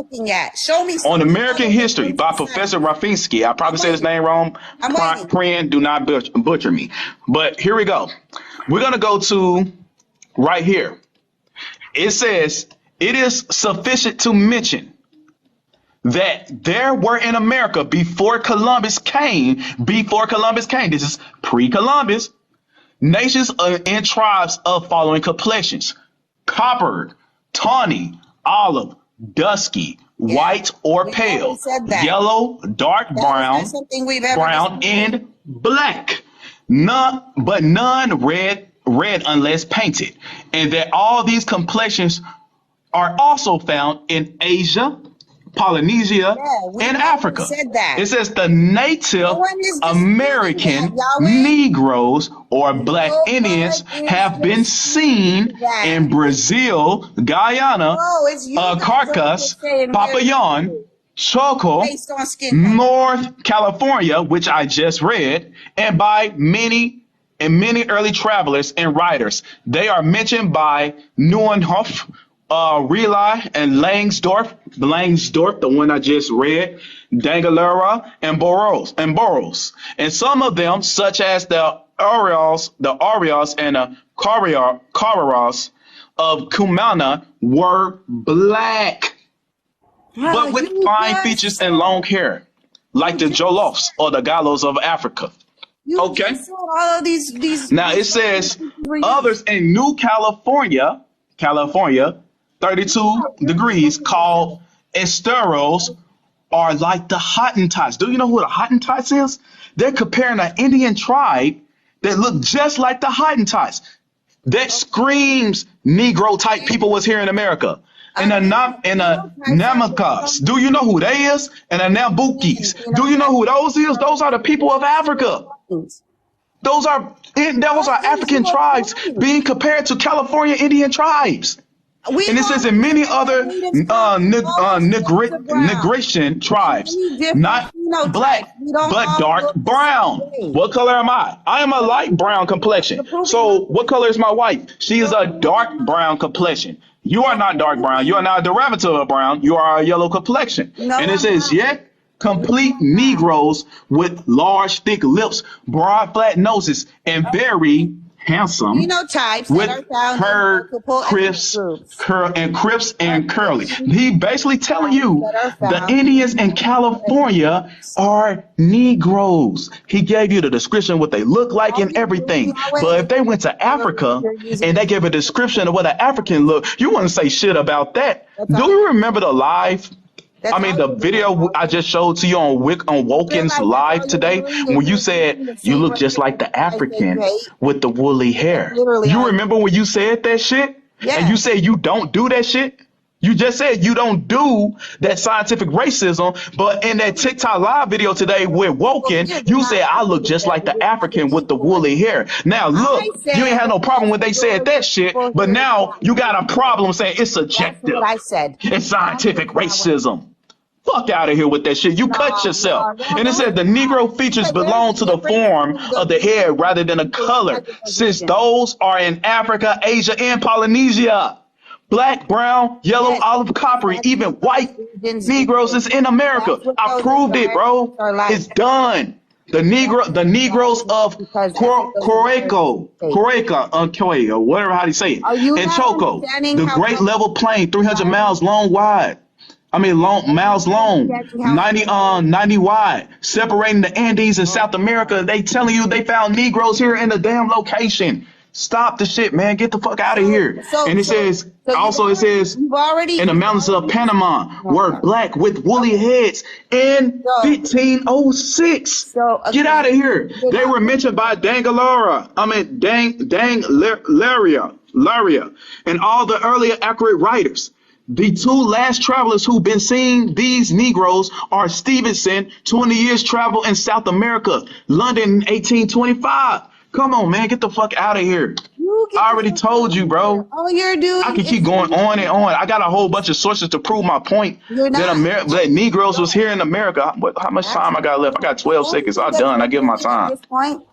Show me on American History by Professor Rafinsky. I probably said his name wrong. Friend, do not butcher me. But here we go. We're going to go to right here. It says it is sufficient to mention that there were in America before Columbus came, this is pre-Columbus, nations and tribes of following complexions: copper, tawny, olive, dusky, white or We've pale, always said that. yellow, dark That is brown, not something we've ever brown, disputed. and black. None red unless painted. And that all these complexions are also found in Asia, Polynesia, we've and always Africa. said that. It says the Native No one is disputing American that, Yahweh. Negroes or Black No Indians one is have been seen that. in Brazil, Guyana, No, it's you guys Caracas, are saying Papillon, Choco, based on skin color. North California, which I just read, and by many early travelers and writers. They are mentioned by Neuenhoff, Rely, and Langsdorff, the one I just read, Dangalera, and Burroughs. And some of them, such as the Orioles and the Carreras of Cumana, were black, but with fine features and long hair, like the Jolofs or the Gallos of Africa. Okay. Just said all of these. Now it says others in New California, 32 degrees, called Esteros, are like the Hottentots. Do you know who the Hottentots is? They're comparing an Indian tribe that look just like the Hottentots. That screams Negro type people was here in America. And the Namakas. Do you know who they is? And the Nambukis. Do you know who those is? Those are the people of Africa. Those are African tribes being compared to California Indian tribes. And it says in many other negration tribes, not black, but dark brown. What color am I? I am a light brown complexion. So what color is my wife? She is a dark brown complexion. You are not dark brown. You are not a derivative of brown. You are a yellow complexion. And it says, yet complete Negroes with large, thick lips, broad, flat noses, and very handsome, phenotypes with that are found her crisps and curly. He basically telling you the Indians in California are Negroes. He gave you the description what they look like and everything. But if they went to Africa and they gave a description of what an African look, you wouldn't say shit about that. Do you remember the the video I just showed to you on Woken's live today, when you said you look just like the African with the woolly hair. You remember when you said that shit? And you said you don't do that shit? You just said you don't do that scientific racism, but in that TikTok live video today with Woken, you said I look just like the African with the woolly hair. Now look, you ain't had no problem when they said that shit, but now you got a problem saying it's subjective. That's what I said. It's scientific racism. Fuck out of here with that shit. You cut yourself. And it said the Negro features belong to the form of the head rather than the color, since those are in Africa, Asia, and Polynesia. Black, brown, yellow, olive, coppery, even white Negroes is in America. I proved it, bro. It's done. The Negroes of Coreca, or whatever how do you say it, and Choco, the Great Level Plain, 300 miles miles long, 90 wide, separating the Andes and South America. They telling you they found Negroes here in the damn location. Stop the shit, man. Get the fuck out of here. And it says in the mountains of Panama were black with woolly heads in 1506. Get out of here. They were mentioned by Laria, and all the earlier accurate writers. The two last travelers who've been seeing these Negroes are Stevenson, 20 years travel in South America, London in 1825. Come on, man, get the fuck out of here. I already told you, bro. All you're doing. I can keep going on and on. I got a whole bunch of sources to prove my point that Negroes was here in America. How much time I got left? I got 12 seconds. I'm done. I give my time. At this point,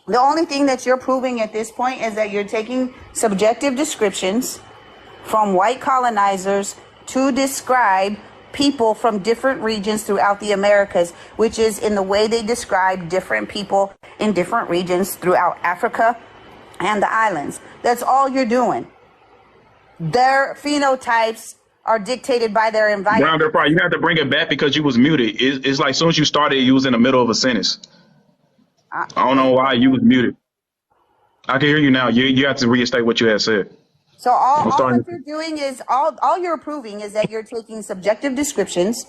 the only thing that you're proving at this point is that you're taking subjective descriptions from white colonizers to describe people from different regions throughout the Americas, which is in the way they describe different people in different regions throughout Africa and the islands. That's all you're doing. Their phenotypes are dictated by their environment. You have to bring it back because you was muted. It's like as soon as you started, you was in the middle of a sentence. I don't know why you was muted. I can hear you now. You have to reinstate what you had said. So I'm all starting. that you're doing is all you're proving is that you're taking subjective descriptions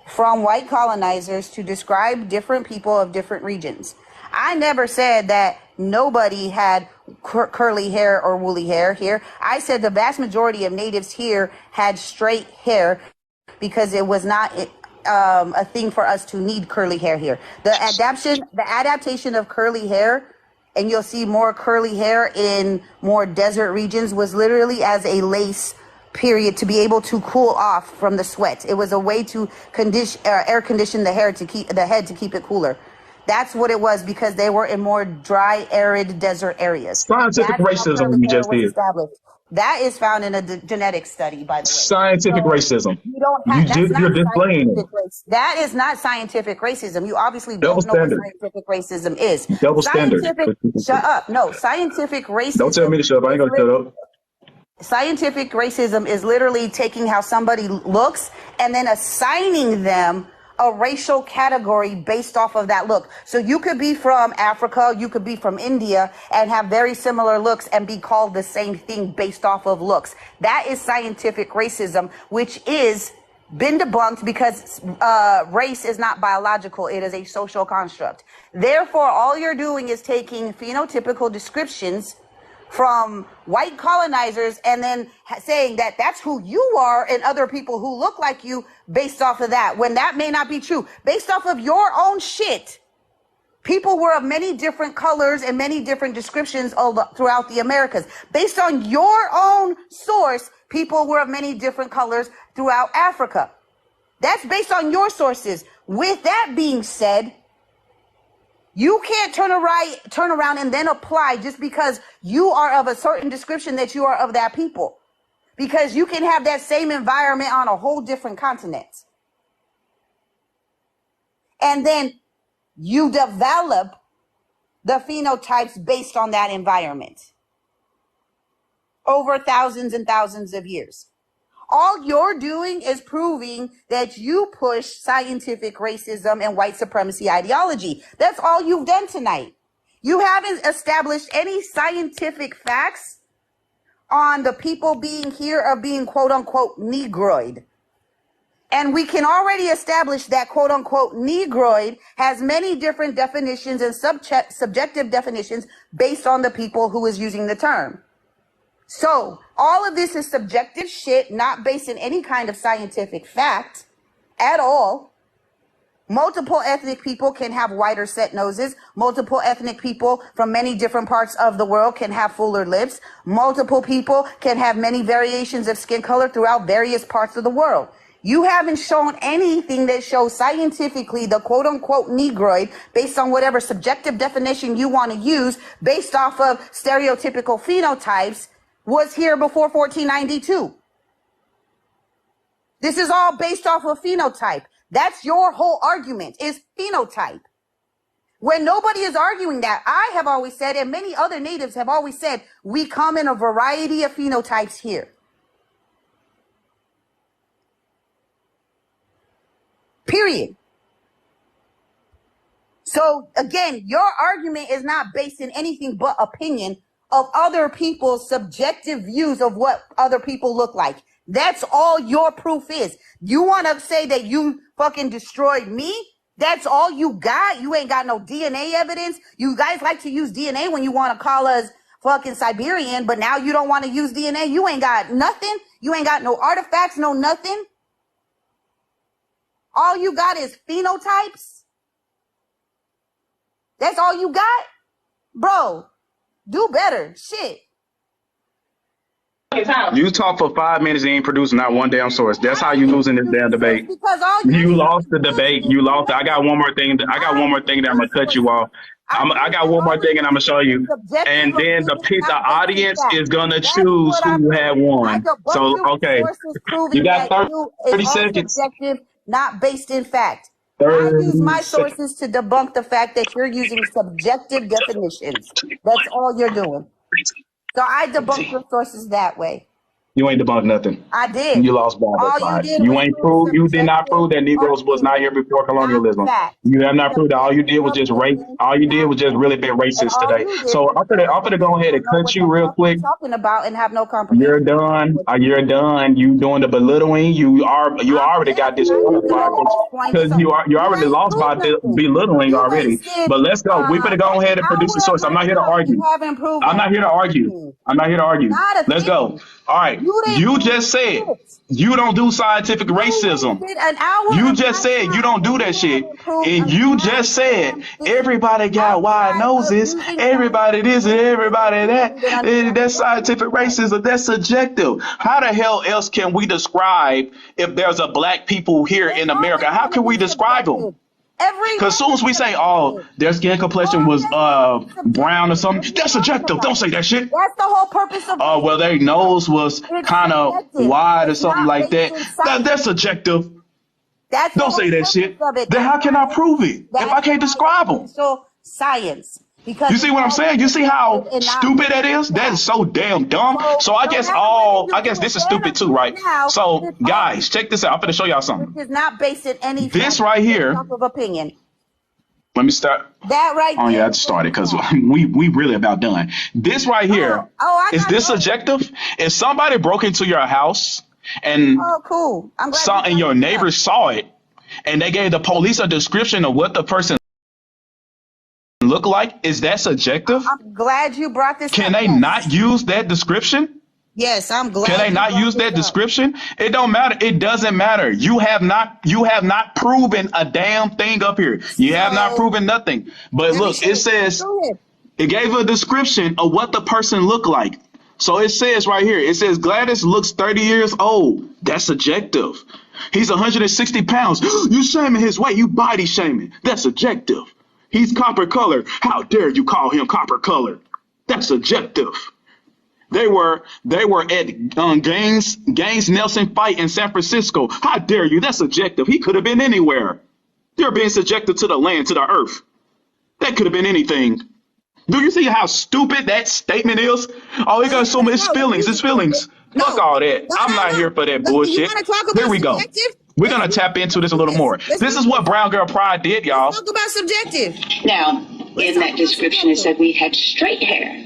from white colonizers to describe different people of different regions. I never said that nobody had curly hair or woolly hair here. I said the vast majority of natives here had straight hair because it was not a thing for us to need curly hair here. The adaptation of curly hair, and you'll see more curly hair in more desert regions, was literally as a lace period to be able to cool off from the sweat. It was a way to air condition the hair to keep the head to keep it cooler. That's what it was, because they were in more dry, arid desert areas. Scientific That's how racism curly you hair just was did. established. That is found in a genetic study, by the way. Scientific So racism. you don't have, that's You're not displaying scientific it. race. That is not scientific racism. You obviously Double don't know what standard. scientific racism is. Double standard. Scientific, shut up. No, scientific Don't tell racism me to shut up. I ain't is gonna shut up. scientific racism is literally taking how somebody looks and then assigning them a racial category based off of that look. So you could be from Africa, you could be from India, and have very similar looks and be called the same thing based off of looks. That is scientific racism, which is been debunked because race is not biological. It is a social construct. Therefore, all you're doing is taking phenotypical descriptions from white colonizers and then saying that that's who you are and other people who look like you based off of that, when that may not be true. Based off of your own shit, people were of many different colors and many different descriptions throughout the Americas. Based on your own source, people were of many different colors throughout Africa. That's based on your sources. With that being said, you can't turn around and then apply just because you are of a certain description that you are of that people. Because you can have that same environment on a whole different continent. And then you develop the phenotypes based on that environment over thousands and thousands of years. All you're doing is proving that you push scientific racism and white supremacy ideology. That's all you've done tonight. You haven't established any scientific facts on the people being here of being quote unquote Negroid. And we can already establish that quote unquote Negroid has many different definitions and subjective definitions based on the people who is using the term. So all of this is subjective shit, not based in any kind of scientific fact at all. Multiple ethnic people can have wider set noses. Multiple ethnic people from many different parts of the world can have fuller lips. Multiple people can have many variations of skin color throughout various parts of the world. You haven't shown anything that shows scientifically the quote unquote Negroid based on whatever subjective definition you want to use based off of stereotypical phenotypes was here before 1492. This is all based off of phenotype. That's your whole argument, is phenotype. When nobody is arguing that, I have always said, and many other natives have always said, we come in a variety of phenotypes here. Period. So again, your argument is not based in anything but opinion of other people's subjective views of what other people look like. That's all your proof is. You want to say that you fucking destroyed me? That's all you got? You ain't got no DNA evidence? You guys like to use DNA when you want to call us fucking Siberian, but now you don't want to use DNA? You ain't got nothing? You ain't got no artifacts, no nothing? All you got is phenotypes? That's all you got? Bro, do better. Shit. You talk for 5 minutes and ain't producing not one damn source. That's how you losing this damn debate. Because all You lost the debate. You lost. I got one more thing. I got one more thing that I'm gonna cut you off. I got one more thing and I'm gonna show you. And then the audience is gonna choose who had won. So okay, you got 30 seconds. Subjective, not based in fact. I 30 use my seconds. sources to debunk the fact that you're using subjective definitions. That's all you're doing. So I debunk your sources that way. You ain't debunked nothing. I did. You lost ball that All you side. did You was ain't prove prove. You did not prove that subjective Negroes was not here opinion, before not colonialism. fact. You have not proved that. All you did was just rape. Opinion, All you did not was just fact. really been And racist all today. you did So was I'm gonna go ahead don't and know cut what you the real fuck you're quick. talking about and have no You're comprehension of done. what you're You're doing. done. You doing the belittling. You I'm already got just trying disqualified to explain because something. you You already ain't lost by proved nothing. belittling You already. wasted But let's go. We better go an ahead and produce the hour of source. I'm my not here to time and argue. haven't proved I'm not here to argue. anything. I'm not here to argue. Not a Let's go. thing. All right. You didn't You prove just said shit. you don't do scientific You racism. wasted an hour You of just my said you time don't do and that you shit. haven't proved And a you just said goddamn thing everybody got wide outside of noses, using everybody this and scientific everybody that. reasoning to understand That's what you're scientific saying. racism. That's subjective. How the hell else can we describe if there's a black people here It's in America? always How going to can be we describe them? subjective. Every Because race soon as we is say, oh, subjective. their skin complexion All was races are brown or subjective. What are something, you that's talking subjective. Don't about? say that shit. That's the whole purpose of Well, racism. their nose was It's kind of subjective. wide or It's something not like based that. in science. That's subjective. That's the Don't say whole that purpose shit. of it. Then how can I prove it if I That's can't why describe it's them? racial science. Because You it's see what I'm always saying? You see subjective how and not stupid that based in is? That is fact. so damn dumb. So I So guess now letting you do this is it stupid too, right? now, So it's all guys, check this out. I'm gonna show y'all which something. is not based in any This fact, right based here. off of opinion. Let me start. That right Oh there yeah, I is just based started in because fact. we really about done. This right here I is gotta this go. subjective? If somebody broke into your house and Oh, cool. I'm glad you and brought your this up. neighbors saw it and they gave the police a description of what the person looked like, is that subjective? I'm glad you brought this Can up. they Yes. not use that description? Yes, I'm glad Can they you not brought use this that up. description? It don't matter. It doesn't matter. You have not proven a damn thing up here. You have not So proven nothing. But let me look, show it you. says Go ahead. it gave a description of what the person looked like. So it says right here, it says Gladys looks 30 years old. That's subjective. He's 160 pounds. You shaming his weight. You body shaming. That's subjective. He's copper colored. How dare you call him copper colored? That's subjective. They were at Gaines Nelson fight in San Francisco. How dare you? That's subjective. He could have been anywhere. They're being subjected to the land, to the earth. That could have been anything. Do you see how stupid that statement is? Oh, he No, got so many no, feelings. It's feelings. Fuck all that. I'm not here for that You bullshit. want to talk Here about we go. subjective? We're Let's gonna do tap into let's this a do little this. more. Let's This do is this. what Brown Girl Pride did, Let's y'all. talk about subjective. Now, in that description, it said we had straight hair,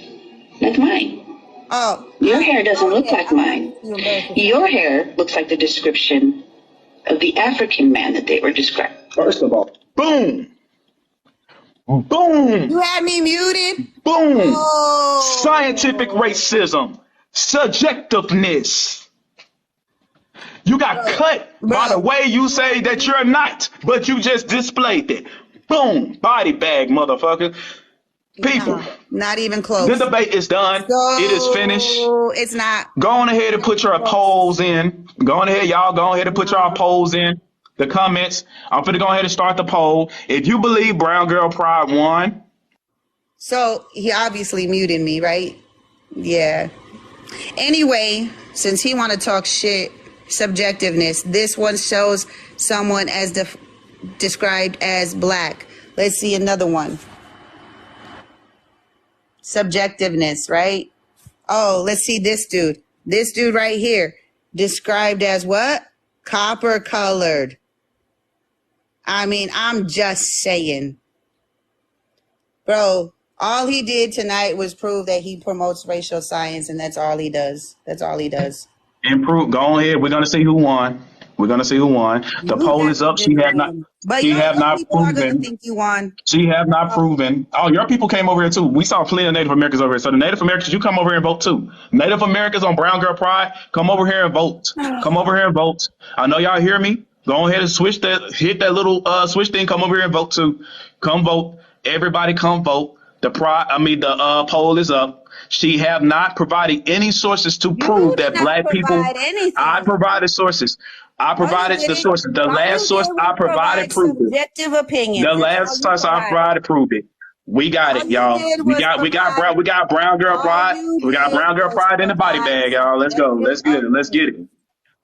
like mine. Oh, Your hair doesn't look ahead. like mine. Your hair looks like the description of the African man that they were describing. First of all, boom, boom, You had me muted. boom. Oh. Scientific racism, subjectiveness. You got cut by the way you say that you're not, but you just displayed it. Boom, body bag, motherfucker. People, Not even the close. debate is done. So It is finished. it's not. Go on ahead and put your polls in. Go on ahead, y'all. Go ahead and put your polls in the comments. I'm finna go ahead and start the poll. If you believe Brown Girl Pride won, So he obviously muted me, right? Yeah. Anyway, since he want to talk shit, subjectiveness. This one shows someone as described as black. Let's see another one. Subjectiveness, right? Oh, let's see this dude. This dude right here, described as what? Copper colored. I mean, I'm just saying. Bro, all he did tonight was prove that he promotes racial science, and that's all he does. That's all he does. improve. Go on ahead. We're gonna see who won. We're gonna see who won. The You poll have is a up. good She have not. win. But She have your not people are going to proven. think you won. She have not proven. Oh, your people came over here too. We saw plenty of Native Americans over here. So the Native Americans, you come over here and vote too. Native Americans on Brown Girl Pride, come over here and vote. Come over here and vote. I know y'all hear me. Go ahead and hit that little switch thing. Come over here and vote too. Come vote. Everybody come vote. The poll is up. She have not provided any sources to prove did that not black people. provide anything. I provided sources. I provided the sources. The last source I provided proved it. Subjective opinion. The last source I provided proved it. We got it, y'all. We got Brown Girl Pride. We got Brown Girl Pride in the body bag, y'all. Let's go. Let's get it. Let's get it.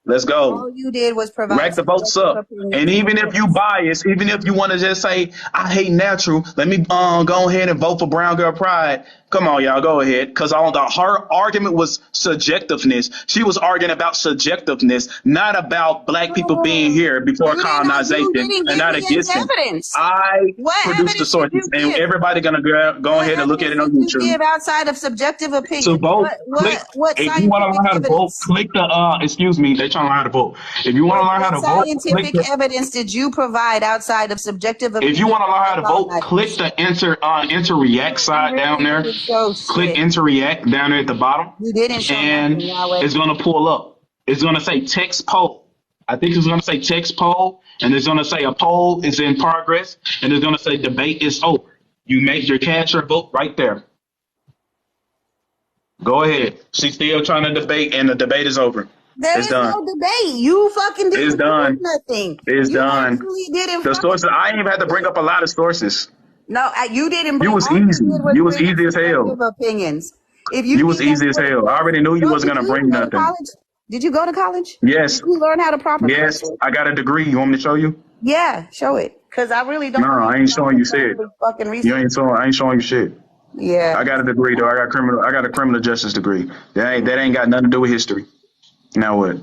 Let's go. All you did was provide Rack the votes subjective up. And opinions and even if you facts. bias, even if you want to just say, I hate natural, let me go ahead and vote for Brown Girl Pride. Come on, y'all, go ahead. Because her argument was subjectiveness. She was arguing about subjectiveness, not about black people being here before You colonization didn't and give not me any against them. evidence. I What produced the evidence did sources, you and give? everybody gonna go What ahead and look at evidence it on did you YouTube. give outside of subjective To opinion? vote, click. What If you want to scientific learn how to vote, evidence? click the. Excuse me, they trying to learn how to vote. If you want to learn how What to vote, click scientific the. evidence did you provide outside of subjective If you opinion want to learn how of to vote, click colonizers? the enter react You side down really there. didn't show Click shit. enter react down there at the bottom, You didn't show and nothing, Yahweh. it's gonna pull up. It's gonna say text poll. I think it's gonna say text poll, and it's gonna say a poll is in progress, and it's gonna say debate is over. You make your cast your vote right there. Go ahead. She's still trying to debate, and the debate is over. There It's is done. no debate. You fucking It's didn't prove done. nothing. It's You done. actually didn't The fucking sources. I ain't even had to prove bring shit. up a lot of sources. No, you didn't You bring. was All you easy. did was You was bring up easy as hell. subjective opinions. If you You was think that's easy as what it hell. I is, already knew you bro, was did gonna you bring even go to nothing. college? Did you go to college? Yes. Did you learn how to proper Yes. filter? I got a degree. You want me to show you? Yeah, show it. Cause I really don't No, believe I in ain't trying showing to you shit. properly fucking You research. ain't showing. I ain't showing you shit. Yeah, I got a degree though. I got a criminal justice degree. That ain't got nothing to do with history. Now what?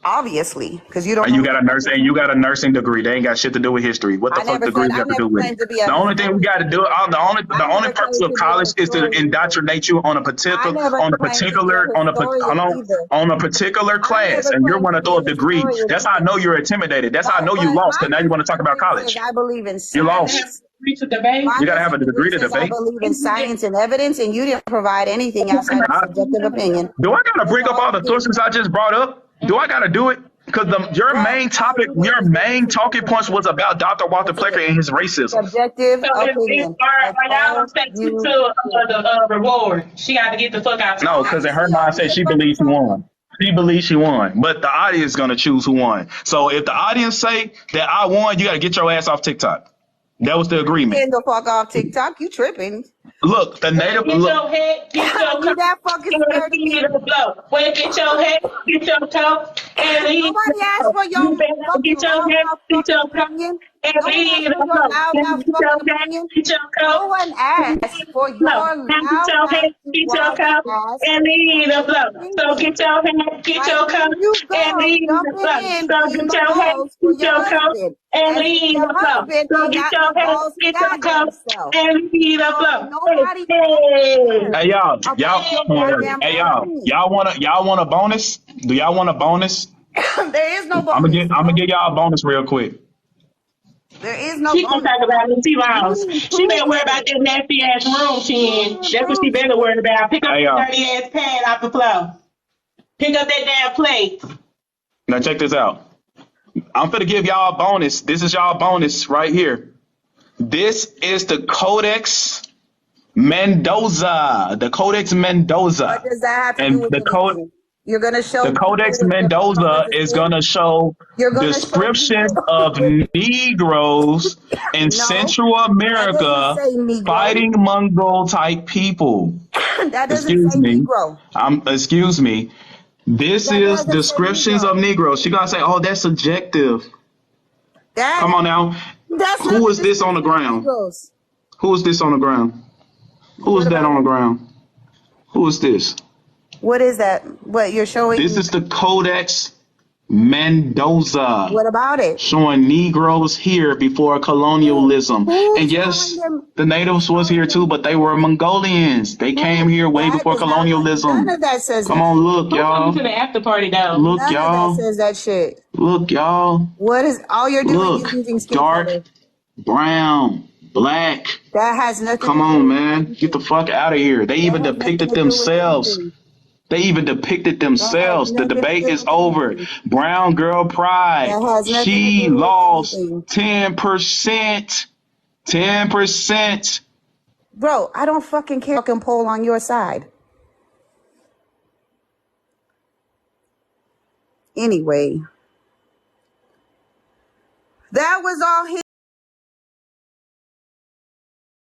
obviously, because you don't And know you what got the a fuck nurse you're and you talking got a about. nursing degree. They ain't got shit to do with history. What the I fuck never said. degree I got to do never with it? claimed to be a The only thing we historian. got to do, the I only never purpose claimed of to be a college is to historian either. indoctrinate you on a I particular, never claimed to be a hold historian on, either. on a particular I class, never and you're claimed going to to be throw a a degree. historian That's how I either. know you're intimidated. That's how I No, know you but lost. my Because now you want to talk about degree says college. I believe in You lost. science. To debate. My You got to have a degree degree to says I debate. believe in science and evidence, and you didn't provide anything outside of I, subjective opinion. do I got to That's bring up all all you the did. sources I just brought up? Do I got to do it? Because your Bro, main all topic, you did your was bring main talking subjective points was opinion. about Dr. Walter That's it. Plecker and his racism. Subjective So opinion. That's are y'all gonna all stay you to did. the reward? She got to get the fuck out. No, because in her Obviously, I'm mindset, here she fucking believes she talking. won. She believes she won, but the audience is gonna choose who won. So if the audience say that I won, you gotta get your ass off TikTok. That was the agreement. Getting the fuck off TikTok. You tripping. Look, the native. Get Look, your head, get your You coat, that fucking and scared of leave me. it blow. Well, get your head, get your coat, and leave it Nobody asked blow. for your You better fucking get your head, loudmouth get fucking your coat, opinion. and No one leave asked it for your blow. And loudmouth get your fucking head, opinion. get your No coat, one and leave asked it for blow. your And get your loudmouth head, get your white coat, ass and leave it fucking blow. So opinion. get your head, get Like your here coat, you and go, leave it jumping blow. in, So being get the your head, balls for get your your coat, husband, and as if leave your the flow. husband So ain't get got your no head, balls get for your coat, goddamn self. and leave the So flow. nobody Hey, hey y'all, about your goddamn hey opinion. y'all want a bonus? Do y'all want a bonus? There is no I'm bonus, gonna bro. give y'all a bonus real quick. There is no she gonna bonus, talk bro. about them You T-Miles. didn't She prove better worry about shit. that nasty ass room she You in. didn't That's what prove she better shit. worry about. Pick up Hey that y'all, dirty ass pad off the floor. Pick up that damn plate. now check this out. I'm gonna give y'all a bonus. This is y'all bonus right here. This is the Codex Mendoza. The Codex What Mendoza. does that have to do And with anything? You're gonna show the people Codex what the Mendoza colors of is skin? gonna show You're gonna show descriptions people of with Negroes in no. Central That doesn't America say Negro. fighting Mongol type people. That doesn't Excuse say me. Negro. Excuse me. This That is doesn't say descriptions of Negro. Negroes. She gonna say, "Oh, that's subjective." That Come on now. that's not Who the is this on the description of ground? Negroes. Who is this on the ground? Who What is that about on the it? ground? Who is this? What is that? What you're This showing? is the Codex Mendoza, What about it? showing Negroes here before colonialism. And Who's calling yes, them? the Who's natives was calling here too, them but they were Negroes? Mongolians. They came Who? here way That before does not. None colonialism. of that says Come that on, shit. look, Who coming y'all. to the after party though? Look, None of that y'all. says that shit. Look, y'all. What is all you're doing is Look. using skin Dark, color. brown, black. That has nothing Come to do on, with man. Get the anything. fuck out of here. They That even has nothing depicted to do with themselves. anything. They even depicted That has themselves. The nothing to debate do is with over. anything. Brown girl pride. That has nothing to She do with lost anything. 10%. 10%. Bro, I don't fucking care. Fucking poll on your side. Anyway, that was all his.